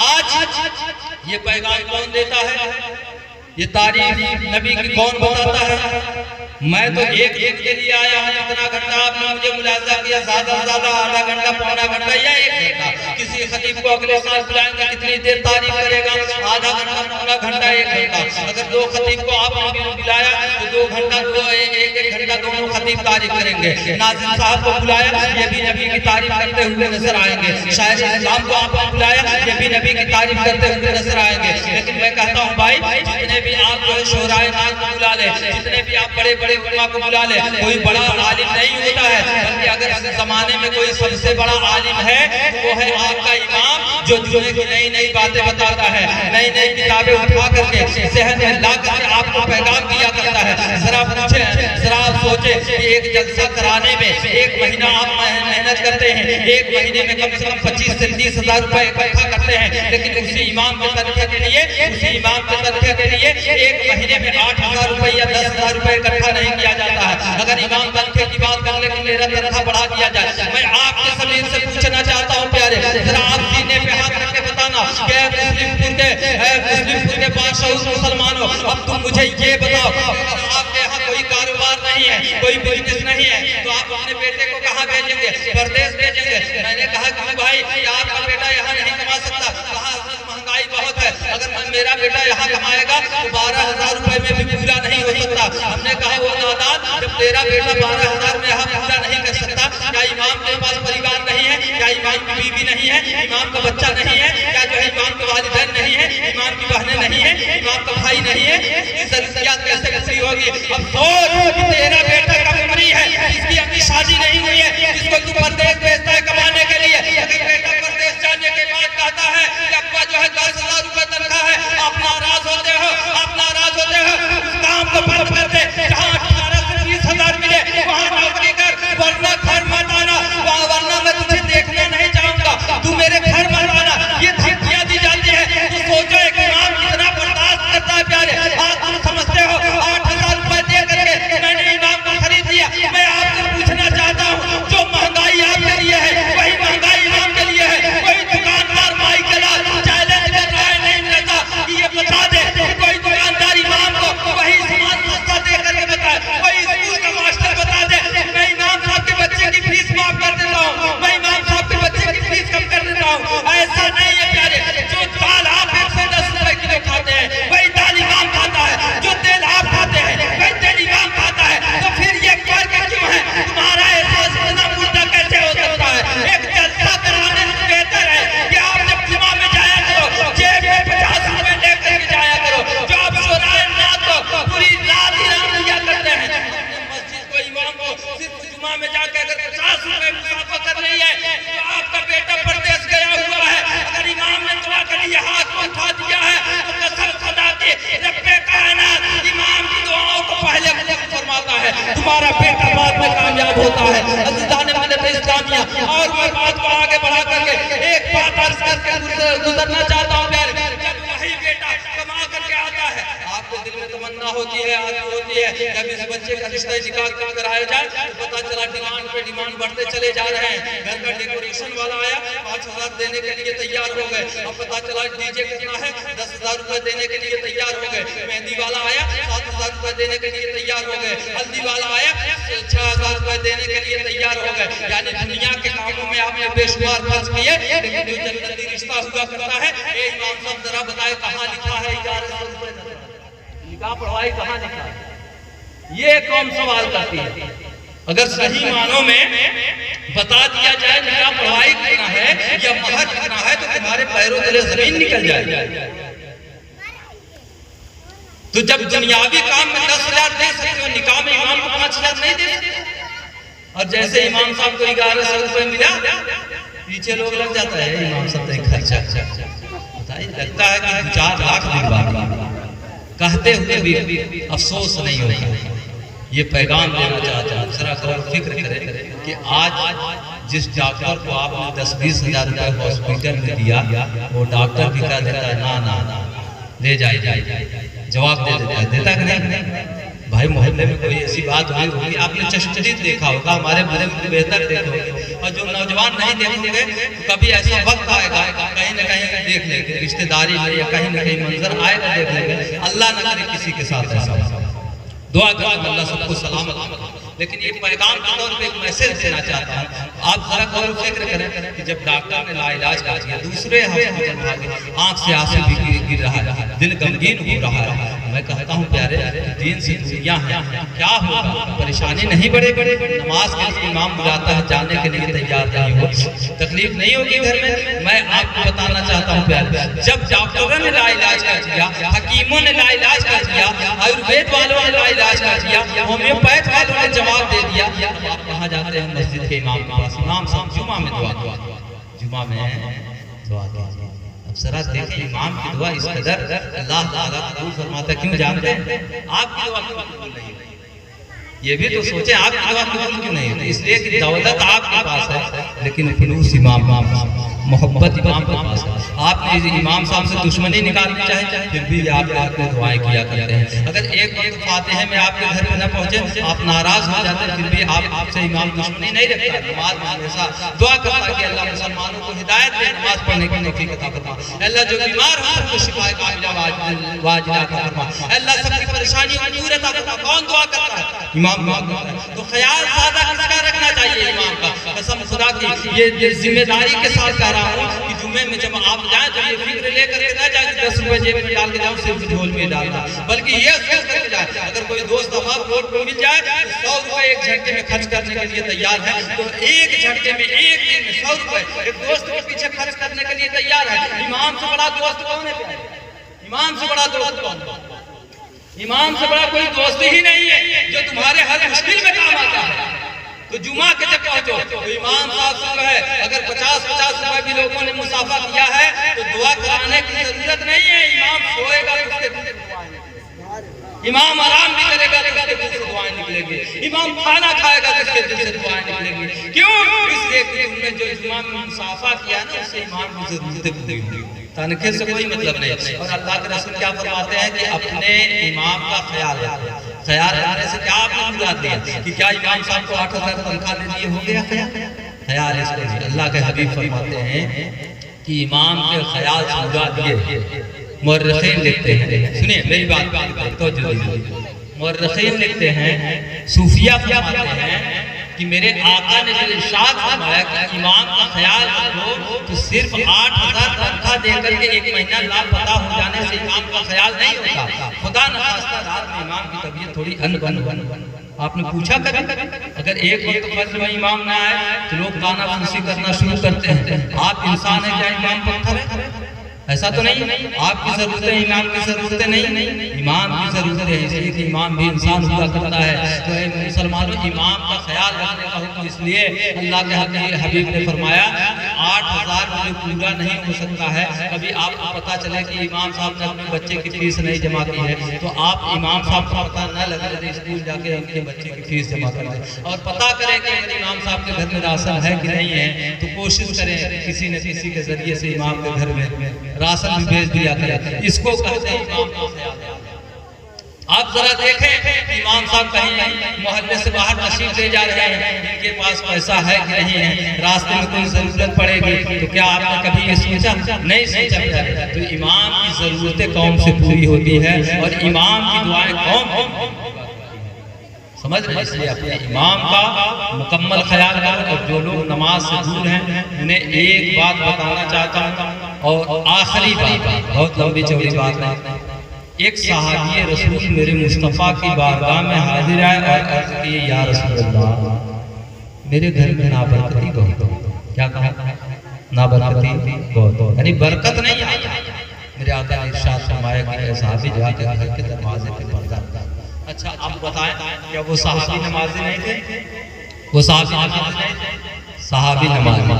आज ये पैगाम कौन देता है? ये तारीफ नबी की कौन बताता है? मैं तो एक दिन के लिए आया हूँ, इतना घंटा आपने मुझे मुलाजा किया, ज्यादा से ज्यादा आधा घंटा, पौना घंटा या 1 घंटा। किसी खतीब को अगले साल बुलाएंगे, कितनी देर तारीफ करेगा? आधा घंटा, पौना घंटा, 1 घंटा। अगर 2 खतीब को आपने बुलाया तो 2 घंटा, 1 घंटा दोनों खतीब तारीफ करेंगे। नाज़िम साहब को बुलाया, ये भी नबी की तारीफ करते हुए नजर आएंगे। शायर इस्लाम को आपने बुलाया, ये भी नबी की तारीफ करते हुए नजर आएंगे। लेकिन मैं कहता हूँ भाई, जितने भी आप जो है शोहराए नाज को बुला ले, जितने भी आप बड़े बड़े उलमा को बुला ले, कोई बड़ा आलिम नहीं होता है। बल्कि अगर इस जमाने में कोई सबसे बड़ा आलिम है वो है आपका इमाम, जो दुनिया की नई नई बातें बताता है, नई नई किताबें उठा करके सेहत में ला करके आपको पैगाम दिया करता है। जरा पूछे, जरा आप सोचे कि एक जलसा कराने में 1 महीना आप मेहनत करते हैं, 1 महीने में कम से कम 25 से 30 हजार रुपए इकट्ठा करते हैं। लेकिन उसी इमाम के तनख्वाह के लिए, उसी इमाम के तनख्वाह के लिए 1 महीने में 8,000 रुपए या 10,000 रुपए इकट्ठा नहीं किया जाता है। अगर इमाम तनख्वाह की बात कर ले कि मेरा तनख्वाह बढ़ा दिया जाए, मैं आपके जमीन से पूछना चाहता हूँ प्यारे, जरा आप सीने पे हाथ रख के बताना कि मुस्लिमपुर के बादशाह मुसलमानों, अब तुम मुझे ये बताओ, आपके यहाँ कोई कारोबार नहीं है, कोई बिजनेस नहीं है, तो आप अपने बेटे को कहाँ भेजेंगे? परदेश भेजेंगे। मैंने कहा कि भाई आपका बेटा यहाँ नहीं कमा सकता, महंगाई बहुत है, अगर मेरा बेटा यहाँ कमाएगा तो 12,000 रुपए में भी पूरा नहीं हो सकता। हमने कहा वो नादान, जब तेरा बेटा 12,000 में यहाँ पूरा नहीं कर सकता, क्या इमाम के पास परिवार नहीं है? क्या इमाम की बीवी नहीं है? इमाम का बच्चा नहीं है? क्या जो है इमाम के वालिदैन नहीं है? इमाम की बहनें नहीं है? इमाम का भाई नहीं है? इसकी जरूरियात कैसे पूरी होगी? अब सोच कि तेरा बेटा कमरी है, इसकी अपनी शादी नहीं हुई है, जिसको तू परदेश भेजता है कमाने के लिए। अगर बेटा परदेश जाने के बाद कहता है कि अब्बा जो है 10,000 रुपए तनख्वाह है, आप नाराज होते हो, आप नाराज होते हो, उस काम को बंद कर दे। जहाँ 18 से 20,000 मिले वहाँ नौकरी कर, वरना घर मत आना, वरना मैं तुझे देखना नहीं चाहूंगा, तू मेरे घर मत आना। ये धमकियां दी जाती है। तो सोचो एक इमाम कितना बर्दाश्त करता है प्यारे। आज तुम समझते हो 8,000 रुपए दे करके मैंने इमाम तुम्हारा बेटा बाद में कामयाब होता है। अज़ीज़ान मिल्लत इस्लामिया, और मैं बात को आगे बढ़ा करके एक बात अर्ज़ करके गुजरना चाहता हूँ प्यारे। जब वही बेटा कमा करके आता है, आपके दिल में तमन्ना होती है, आरज़ू होती है जब इस बच्चे का रिश्ता निकाह कराया जाए, तो पता चला डिमांड पे डिमांड बढ़ते चले जा रहे हैं। घर का डेकोरेशन वाला आया, 5,000 देने के लिए तैयार हो गए। अब पता चला डीजे कितना है, 10,000 रुपए देने के लिए तैयार हो गए। मेहंदी वाला आया, 7,000 रुपए देने के लिए तैयार हो गए। हल्दी वाला आया, 6,000 रुपए देने के लिए तैयार हो गए। यानी दुनिया के कामों में आपने बेशुमार खर्च किए, लेकिन जो जन्नती रिश्ता हुआ करता है, ये इमाम साहब जरा बताए कहाँ लिखा है 1100 रुपए निकाह पढ़वाई कहाँ लिखा है? ये कौन सवाल करती है? अगर सही मानों में बता दिया जाए निकाह पढ़वाई कितना है या महर कितना है, तो तुम्हारे पैरों तले जमीन निकल जाए। तो जब दुनियावी काम में 10,000 दे सकते हो, निकाह में इमाम को 5,000 नहीं दे सकते। और जैसे इमाम साहब को 1100 रुपए मिला, पीछे लोग लग जाता है इमाम साहब ने खर्चा बताइए, लगता है कि 4 लाख दिलवा कहते हुए भी अफसोस नहीं होता। ये पैगाम देना चाहता हूँ, जरा गौर फिक्र करें कि आज जिस डॉक्टर को आपने 10-20 हजार रुपए हॉस्पिटल में दिया, वो डॉक्टर भी कह देता है ना ना ना ले जाए, जवाब दे देता है, देता कि नहीं? भाई मोहल्ले में कोई ऐसी बात हुई होगी, आपने चश्मदीद देखा होगा, हमारे बड़े बेहतर देखोगे। और जो नौजवान नहीं देखोगे, कभी ऐसा वक्त आएगा कहीं न कहीं देख लेंगे, रिश्तेदारी में या कहीं न कहीं मंजर आएगा देख लेंगे। अल्लाह न करे किसी के साथ ऐसा, दुआ करो अल्लाह सबको सलामत। लेकिन ये पैगाम के तौर पे एक मैसेज देना चाहता हूँ, आप जरा गौर फिक्र करें कि जब डॉक्टर ने लाइलाज कर दिया, दूसरे हॉस्पिटल भागे, आंख से आंसू भी गिर रहा है, दिल गमगीन हो रहा है। मैं कहता हूँ प्यारे, दीन से दुनिया है, क्या होगा? परेशानी नहीं बढ़ेगी। नमाज के लिए इमाम बुलाता है, जाने के लिए तैयार नहीं हो, तकलीफ नहीं होगी घर में। मैं आपको बताना चाहता हूँ प्यारे, जब डॉक्टरों ने लाइलाज कर दिया, हकीमों ने लाइलाज कर दिया, आयुर्वेद वालों ने लाइलाज कर दिया, होम्योपैथ वालों ने जवाब दे दिया, आप कहाँ जाते हैं? मस्जिद के इमाम के पास। इमाम साहब जुमा में दुआ कीजिए। अब जरा देखें इमाम की दुआ इस कदर अल्लाह ताला कबूल फरमाता, क्यों जानते हैं? आपकी दुआ कबूल नहीं, ये भी तो सोचे आपकी दुआ कबूल क्यों नहीं? इसलिए कि दौलत आपके पास है, लेकिन खुलूस इमाम मोहब्बत इमाम के पास है। आपने इमाम साहब से दुश्मनी निकालनी चाहे, फिर भी आपने दुआएं किया करते हैं। अगर एक वक्त फातिहा में आपके घर में न पहुंचे, आप नाराज हो जाते हैं, फिर भी आपसे इमाम दुश्मनी नहीं रखता। नमाज में हमेशा दुआ करता कि अल्लाह मुसलमानों को हिदायत दे, नमाज पढ़ने की तौफीक अता फरमा। अल्लाह जो बीमार हो उनको शिफा कामिला वाजिला अता फरमा। अल्लाह सबकी परेशानियों को दूर अता फरमा। कौन दुआ करता है? इमाम दुआ करता है। तो ख्याल ज्यादा किसका रखना चाहिए? इमाम का। कसम खुदा की ये जिम्मेदारी के साथ कह रहा हूँ कि जुम्मे में जब आप जाए तो ये फिक्र लेकर के ना जाए 10 रुपए जेब में डाल के जाओ, सिर्फ झोल में डालना, बल्कि ये सोच करके जाए अगर कोई दोस्त हमारे रोड पर मिल जाए तो 100 रुपए एक झटके में खर्च करने के लिए तैयार है, तो एक झटके में एक दिन में 100 रुपए एक दोस्त के पीछे खर्च करने के लिए तैयार है। इमाम से बड़ा दोस्त कौन है? इमाम से बड़ा दोस्त कौन है? इमाम से बड़ा कोई दोस्त ही नहीं है जो तुम्हारे हर मुश्किल में काम आता है। तो जुमा के जब पहुंचो तो इमाम साहब से है, अगर 50-50 रुपए भी लोगों ने मुसाफा किया है तो दुआ कराने की जरूरत नहीं है। इमाम सोएगा तो उसके दिल से दुआएं निकलेंगी, इमाम आराम भी करेगा तो उसके दिल से दुआएं निकलेंगी, इमाम खाना खाएगा तो उसके दिल से दुआएं निकलेंगी। क्यों? इसलिए कि उन्होंने जो जुमा में मुसाफा किया ना, उससे इमाम की जरूरतें पूरी हुई। तनखे से कोई मतलब नहीं। और अल्लाह के रसूल क्या फरमाते हैं कि अपने इमाम का ख्याल रखो। ख्याल रखने से क्या आपने मुराद दिया कि क्या इमाम साहब को 8,000 तनख्वाह दे दिए हो गया ख्याल? इसलिए अल्लाह के हबीब फरमाते हैं कि इमाम के ख्याल से मुराद ये मुर्रखीन लिखते हैं। सुनिए मेरी बात तो जल्दी। मुर्रखीन लिखते हैं, सूफिया फरमाते हैं कि मेरे आका ने जो इरशाद फरमाया कि इमाम का ख्याल रखो, तो सिर्फ 8,000 तनख्वाह देकर के 1 महीना लापता हो जाने से इमाम का ख्याल नहीं होता। खुदा न खास्ता रात में इमाम की तबीयत थोड़ी अनबन आपने पूछा कभी? अगर एक वक्त फज्र में इमाम ना आए तो लोग गाना फंसी करना शुरू करते हैं। आप इंसान है क्या इमाम पत्थर है? ऐसा तो नहीं। आपकी जरूरतें इमाम की जरूरतें नहीं, इमाम की जरूरत है, इसलिए कि इमाम भी इंसान हुआ करता है। तो मुसलमानों, इमाम का ख्याल रखने का हुक्म इसलिए अल्लाह के हबीब ने फरमाया 8,000 में पूरा नहीं हो सकता है। कभी आपको पता चले कि इमाम साहब ने अपने बच्चे की फीस नहीं जमा की है तो आप इमाम साहब को पता न लगे तो स्कूल जाके उनके बच्चे की फीस जमा कर दें और पता करें कि अगर इमाम साहब के घर में राशन है कि नहीं है तो कोशिश करें किसी न किसी के जरिए से इमाम के घर में राशन भी भेज दिया करें। इसको कहते हैं इमाम। आप जरा देखें इमाम साहब कहीं मोहल्ले से बाहर तशरीफ ले जा रहे हैं, इनके पास पैसा है कि नहीं है, रास्ते में कोई जरूरत पड़ेगी तो क्या आपने कभी ये सोचा? नहीं सोचा। तो इमाम की जरूरतें कौम से पूरी होती है और इमाम की दुआएं कौम समझ रहे हैं। इसलिए अपने इमाम का मुकम्मल ख्याल करो। और जो लोग नमाज से दूर हैं उन्हें एक बात बताना चाहता हूँ और आखिरी बात, बहुत लंबी चौड़ी बात है। एक सहाबी रसूल मेरे मुस्तफ़ा की बारगाह में हाजिर आए और अर्ज किए, या रसूल अल्लाह, मेरे घर में नाबरकती बहुत। क्या कहा? नाबरकती बहुत, यानी बरकत नहीं आई। मेरे आका ने इरशाद फरमाया कि सहाबी जाके घर के दरवाजे पे पर्दा। अच्छा आप बताएं, क्या वो सहाबी नमाजी नहीं थे? वो सहाबी नमाजी नहीं थे? सहाबी नमाजी,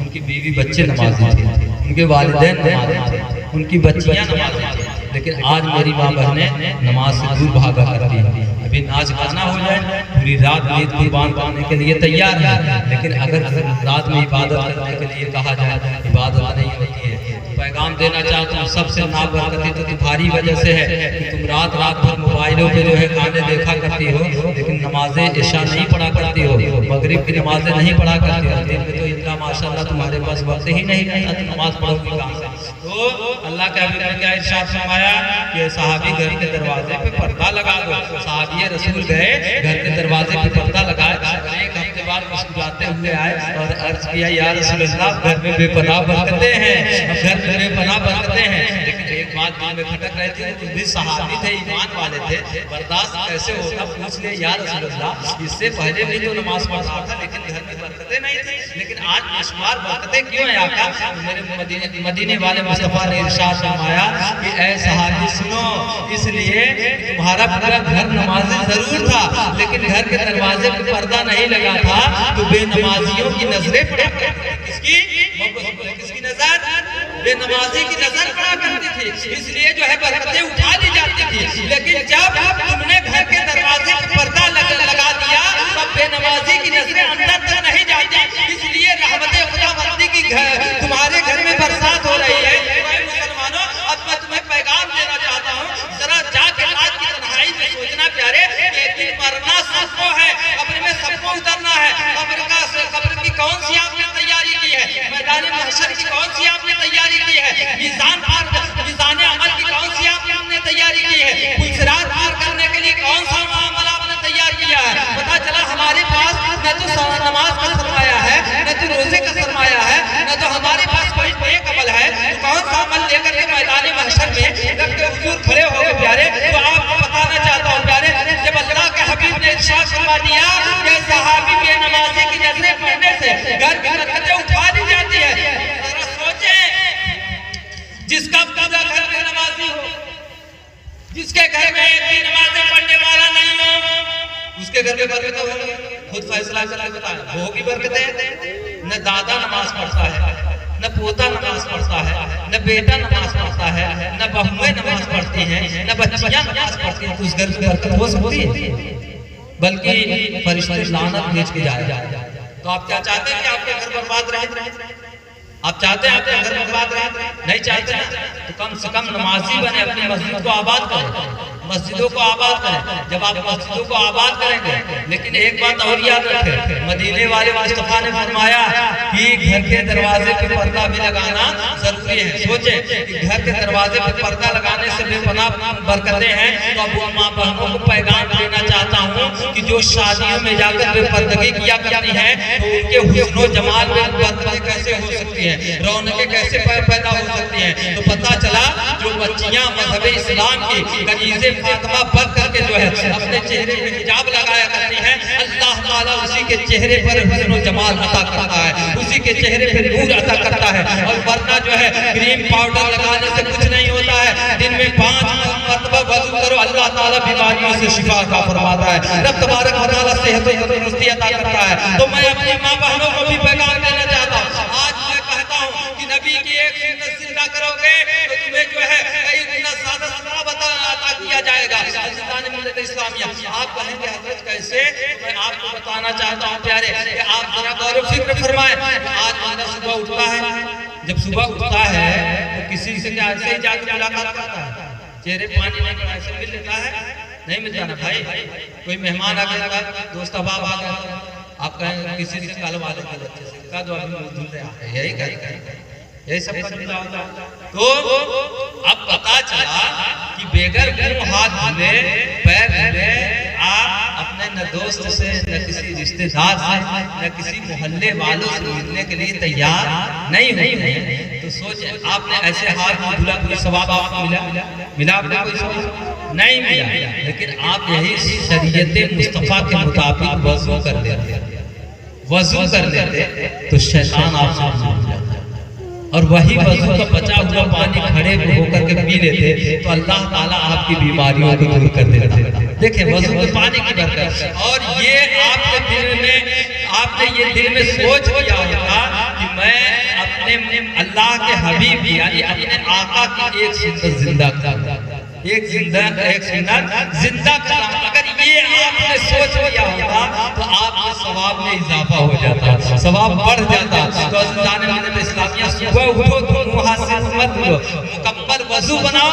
उनकी बीवी बच्चे नमाजी थे, उनके वालिदैन नमाजी थे, उनकी बच्चियां नमाजी थी। लेकिन आज मेरी माँ बहनें नमाज से दूर भागा करती हैं। अभी नाच गाना हो जाए, पूरी रात ईद कुर्बान करने के लिए तैयार है, लेकिन अगर रात में इबादत करने के लिए कहा जाए, इबादत नहीं होती है। पैगाम देना चाहता हूँ, सबसे नाबरकती तो तुम्हारी वजह से है कि तुम रात भर मोबाइलों पे जो है गाने देखा करती हो, लेकिन नमाजें इशा नहीं पढ़ा करती हो, मगरिब की नमाजें नहीं पढ़ा करती हो। दिन में तो इतना माशाल्लाह तुम्हारे पास वक्त ही नहीं रहता, तो नमाज पढ़ोगी कहाँ से? तो अल्लाह के हबीब ने क्या इरशाद फरमाया कि सहाबी घर के दरवाजे पे पर्दा लगा दो। सहाबी रसूल गए, घर के दरवाजे पे पर्दा लगाया। एक हफ्ते बाद मुस्कुराते हुए आए और अर्ज किया, या रसूल अल्लाह, घर में बेपनाह बरकतें हैं, घर में बेपनाह बरकतें हैं। लेकिन एक बात दिल में खटक रही थी, तुम भी सहाबी थे, ईमान वाले थे, बर्दाश्त कैसे होगा? पूछ ले या रसूल अल्लाह, इससे पहले भी तो नमाज पढ़ रहा था लेकिन घर में बरकतें नहीं थी, लेकिन आज बेशुमार बरकतें क्यों है आका? मेरे मदीने वाले मुस्तफा ने इरशाद फरमाया कि ऐ सहाबी सुनो, इसलिए तुम्हारा पूरा घर नमाजी जरूर था लेकिन घर के दरवाजे पर पर्दा नहीं लगा था तो बेनमाजियों की नजरें पड़ा करती। किसकी नजर? बेनमाजी की नजर पड़ा करती थी, इसलिए जो है बरकतें उठा ली जाती थी। लेकिन जब तुमने घर के दरवाजे पर पर्दा लगा दिया तब बेनमाजी की नजरें अंदर तक नहीं जाती, इसलिए रहमत खुदावंदी की तुम्हारे घर में बरसात हो रही है। मुसलमानों, अब मैं तुम्हें पैगाम देना चाहता हूँ, जरा जाके रात की तन्हाई में सोचना प्यारे, एक दिन मरना सबको है, कब्र में सबको उतरना है। कब्र की कौन सी आपने तैयारी की है? मैदान महशर की कौन सी आपने तैयारी की है? मीज़ान अमल की कौन सी आपने तैयारी की है? पुलसिरात पार करने के लिए कौन सा अमल आपने तैयार किया है? पता चला हमारे पास न तो नमाज का सरमाया है, न तो रोजे का सरमाया है, न तो हमारे पास कोई नेक अमल है, तो कौन सा अमल लेकर के मैदान महशर में जब के हुजूर खड़े हो गए प्यारे? तो आपको बताना चाहता हूँ प्यारे, जब अल्लाह के हबीब ने इरशाद फरमा दिया कि सहाबी बेनमाजी की नजरें पड़ने से घर की बरकतें उठा दी जाती है, जरा सोचें, जिसका पूरा घर में नमाजी हो, जिसके घर में एक भी नमाजें पढ़ने वाला नहीं हो, उसके घर में बरकत होगी। खुद फैसला करके बताएं, होगी बरकतें? न दादा नमाज पढ़ता है, न पोता नमाज पढ़ता है, न बेटा नमाज पढ़ता है, न बहुएं नमाज पढ़ती हैं, न बच्चियां नमाज पढ़ती हैं, तो उस घर में बरकत हो सकती है? बल्कि फरिश्ते लानत भेज के जाए। तो आप क्या चाहते हैं कि आपके घर बर्बाद रहे? आप चाहते हैं आपके घर बर्बाद रहे? नहीं चाहते ना, तो कम से कम नमाजी बने, अपनी मस्जिद को आबाद करें, मस्जिदों को आबाद करें। जब आप मस्जिदों को आबाद करेंगे, लेकिन एक बात और याद रखें, मदीने वाले मुस्तफा ने फरमाया कि घर के दरवाजे पे पर्दा भी लगाना जरूरी है। सोचे कि घर के दरवाजे पे पर्दा लगाने से बेपनाह बरकतें हैं। तो अब माँ बहनों को पैगाम देना चाहता हूँ कि जो शादियों में जाकर बेपर्दगी किया करती हैं, तो उनके हुस्न जमाल में बरकतें कैसे हो सकती हैं, रौनकें कैसे पैदा हो सकती हैं? तो पता चला जो बच्चियां मजहब इस्लाम की कनीज़े फातिमा पढ़ करके जो है अपने चेहरे पे हिजाब लगाया करती हैं, अल्लाह ताला उसी के चेहरे पर हुस्न जमाल अता करता है, उसी के चेहरे पे नूर अता करता है। और वरना जो है क्रीम पाउडर लगाने से कुछ नहीं होता है। दिन में 5 मरतबा वज़ू करो, अल्लाह ताला बीमारियों से शिफा अता फरमाता है, रब तबारक व तआला सेहत और तंदुरुस्ती अता करता है। तो मैं अपनी माँ बहनों को भी पैगाम देना चाहता हूँ, आज एक सुन्नत जिंदा करोगे तो तुम्हें जो है इतना सादा सवाब अता किया जाएगा। अज़ीज़ान मिल्लत इस्लामिया, आप कहेंगे हज़रत कैसे? मैं आपको बताना चाहता हूँ प्यारे कि आप जरा गौर व फिक्र फरमाएं। आज बंदा सुबह उठता है, जब सुबह उठता है तो किसी से क्या ऐसे ही जाकर मुलाकात करता है, चेहरे पानी में ऐसे मिल लेता है? नहीं मिलता ना भाई। कोई मेहमान आ गया, दोस्त अहबाब आ गया, आप कहें किसी रिश्तेदार वाले के बच्चे से का दो अभी मौजूद है, यही कहें, यही सब का जुमला होता है। तो अब पता चला कि बेगर मुंह हाथ धुले पैर धुले आप अपने न दोस्त से, न किसी रिश्तेदार से, न किसी मोहल्ले वालों से मिलने के लिए तैयार नहीं होते। तो सोचे आपने ऐसे हाथ में धुला, कोई सवाब आपको मिला आपने कोई सवाब नहीं मिला। लेकिन आप यही शरीयत मुस्तफा के मुताबिक वज़ू कर लेते तो शैतान आपसे दूर हो जाता, और वही वज़ू का बचा हुआ पानी खड़े होकर के पी लेते तो अल्लाह ताला आपकी बीमारियों को दूर कर देता। देखिए वज़ू के पानी की बरकत। और ये आपके दिल में, आपने ये दिल में सोच लिया होगा कि मैं अपने अल्लाह के हबीब यानी अपने आका की एक सुन्नत जिंदा करूं, एक सुन्नत जिंदा करूं। अगर ये आपने सोच लिया होगा तो आपके सवाब में इजाफा हो जाता, सवाब बढ़ जाता। तो अज़ीज़ान मिल्लत इस्लामिया, सुबह उठो तो मुंह हाथ से मत धुलो, मुकम्मल वज़ू बनाओ,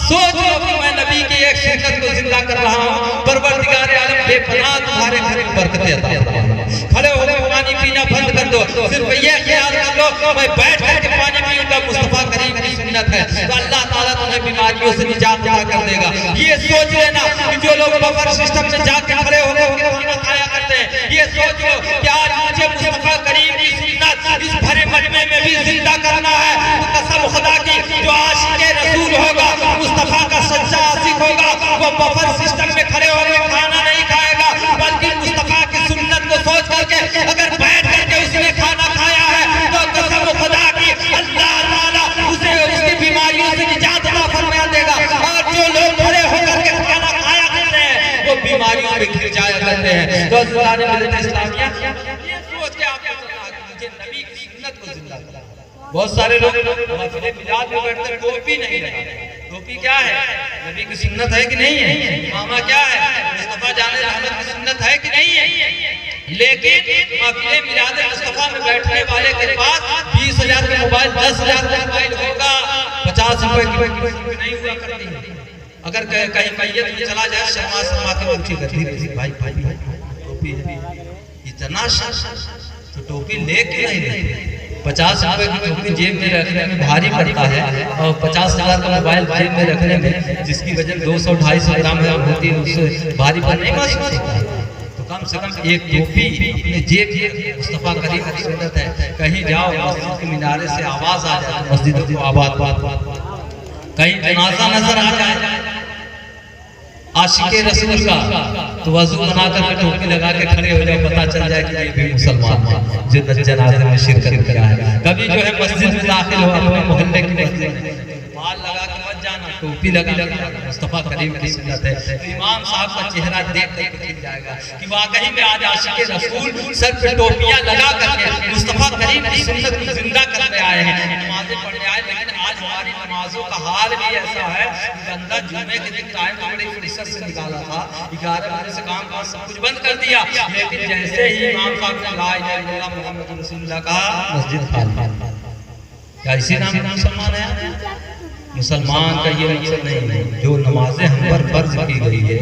सोच लो कि मैं नबी की एक सुन्नत को जिंदा कर रहा हूँ। परवरदिगार आलम बेपनाह तुम्हारे घर में बरकतें अता फरमाए। खड़े होकर पानी पीना बंद कर दो, सिर्फ ये ख्याल कर लो मैं बैठ करके पानी पीऊंगा, मुस्तफा करीम की सुन्नत है, तो अल्लाह ताला तुम्हें बीमारियों से निजात अता कर देगा। ये सोच लेना कि जो लोग बफर सिस्टम में जाके खड़े होकर खाना खाया करते हैं, ये सोच लो कि आज मुझे मुस्तफा करीम की सुन्नत इस भरे मजमे में भी जिंदा करना है। तो कसम खुदा की, जो आशिक़े रसूल होगा, मुस्तफा का सच्चा आशिक होगा, वो बफर सिस्टम में खड़े होकर खाना नहीं खाएगा, बल्कि मुस्तफा की सुन्नत को सोच करके अगर बैठ करके उसने खाना खाया है तो कसम खुदा की अल्लाह ताला उसे उसकी बीमारियों से निजात अता फरमा देगा। और जो लोग खड़े होकर के खाना खाया करते हैं वो बीमारियों में घिर जाया करते हैं। तो अज़ीज़ान मिल्लत इस्लामिया, ये सोच के आपको मुझे नबी की सुन्नत को जिंदा करना। बहुत सारे लोग महफ़िल मिलाद में बैठते टोपी नहीं लगाते। टोपी क्या है? नबी की सुन्नत है कि नहीं है? इमामा क्या है? मुस्तफा जाने रहमत की सुन्नत है कि नहीं है? लेकिन महफ़िल मिलाद मुस्तफा में बैठने वाले के पास 20,000 का मोबाइल, 10,000 का मोबाइल होगा, 50 रुपए की नहीं हुआ करती। अगर कहीं मैयत में चला जाए, शर्मा के पूछी करती है भाई टोपी इतना तो टोपी लेके नहीं लेते। 50 रुपए की टोपी जेब में रखने में भारी पड़ता है, और 50,000 का मोबाइल जेब में रखने में जिसकी वजन 200-250 ग्राम होती है, उससे भारी पर नहीं महसूस होता है। तो कम से कम एक टोपी अपने जेब में, मुस्तफा करीम की सुन्नत है। कहीं जाओ मस्जिद के मीनारे से आवाज आ जाए मस्जिद को आबाद, कहीं जनाजा नजर आ जाए आशिक़े रसूल का, तो वज़ू बनाकर के टोपी लगा के खड़े हो जाओ, पता चल जाए कि ये भी मुसलमान है जो जनाजे में शिरकत किया है। कभी जो है मस्जिद में दाखिल हो, अपने मोहल्ले की मस्जिद में बाल लगा के मत जाना, टोपी लगा मुस्तफा करीम की सुन्नत है। तो इमाम साहब का चेहरा देख कर खिल जाएगा कि वाकई में आज आशिक़े रसूल सर पे टोपियां लगा करके मुस्तफा करीम की सुन्नत को जिंदा करने आए हैं, नमाजें पढ़ने आए। लेकिन आज हमारी नमाजों का हाल भी ऐसा है कि बंदा जुम्मे के दिन टाइम बड़ी फुर्सत से निकाला था, 11 बजे से काम सब कुछ बंद कर दिया, लेकिन जैसे ही इमाम साहब ने ला इलाहा इल्लल्लाह मुहम्मद रसूलुल्लाह कहा, मस्जिद खाली। क्या इसी नाम का मुसलमान है? मुसलमान का ये मकसद नहीं है। जो नमाजें हम पर फर्ज की गई है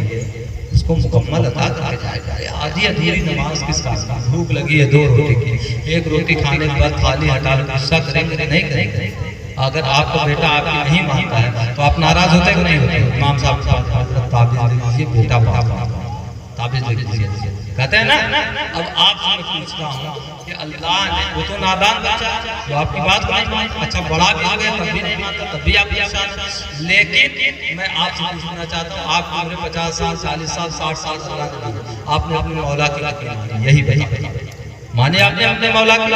उसको मुकम्मल अदा करके जाएगा। आधी अधूरी नमाज किस काम की? भूख लगी है 2 रोटी की, 1 रोटी खाने के बाद थाली हटा लो, गुस्सा करेंगे? नहीं करेंगे। अगर आपका बेटा आपकी नहीं मानता है तो आप नाराज होते कि नहीं होते? इमाम साहब ताबीज़ दे दीजिए, बेटा ताबीज़ दे दीजिए, कहते हैं ना। अब आपसे मैं पूछता हूँ कि अल्लाह ने, वो तो नादान बच्चा जो आपकी बात को नहीं मानता, अच्छा बड़ा भी हो गया तब भी नहीं मानता, तब भी आप परेशान। लेकिन मैं आपसे पूछना चाहता हूँ, आप उम्र 50 साल, 40 साल, 60 साल आपने अपने मौला की मानी, यही बताइए, माने आपने अपने मौला की,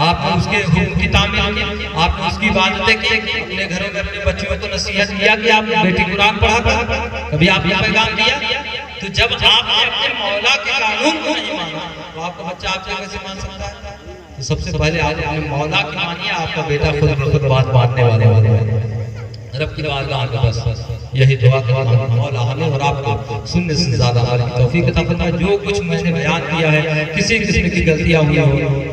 आपने उसके हुक्म की तामील की, आपने उसकी इबादतें की, अपने घरों में अपने बच्चों को नसीहत किया कि आप बेटी कुरान पढ़ा कर, कभी आपने पैगाम दिया? तो जब आपने अपने मौला के कानून को नहीं माना तो आपका बच्चा आपसे कैसे मान सकता है? सबसे पहले आप अपने मौला की मानिए, आपका बेटा खुद बात मानने वाले है। रब की बारगाह में बस यही दुआ करना मौला हमें और आपको सुनने से ज्यादा हमारी तौफीक अता फरमाए। जो कुछ मैंने बयान किया है किसी किस्म की गलतियां हुई हो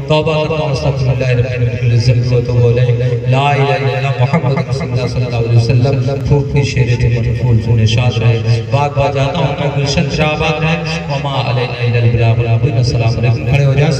तौबा करता हूं, अस्तगफिरुल्लाह रब्बिल कुल्ल ज़म्ब व तौबा अलैहि, ला इलाहा इल्लल्लाह मुहम्मद रसूलुल्लाह सल्लल्लाहु अलैहि वसल्लम। खूब की शेर थे मरफूल सुने शाद रहे, बाग बाजाता हूं मैं गुलशन आबाद है, वमा अलैना इल्लल बलाग। अस्सलाम वालेकुम। खड़े हो जाएं।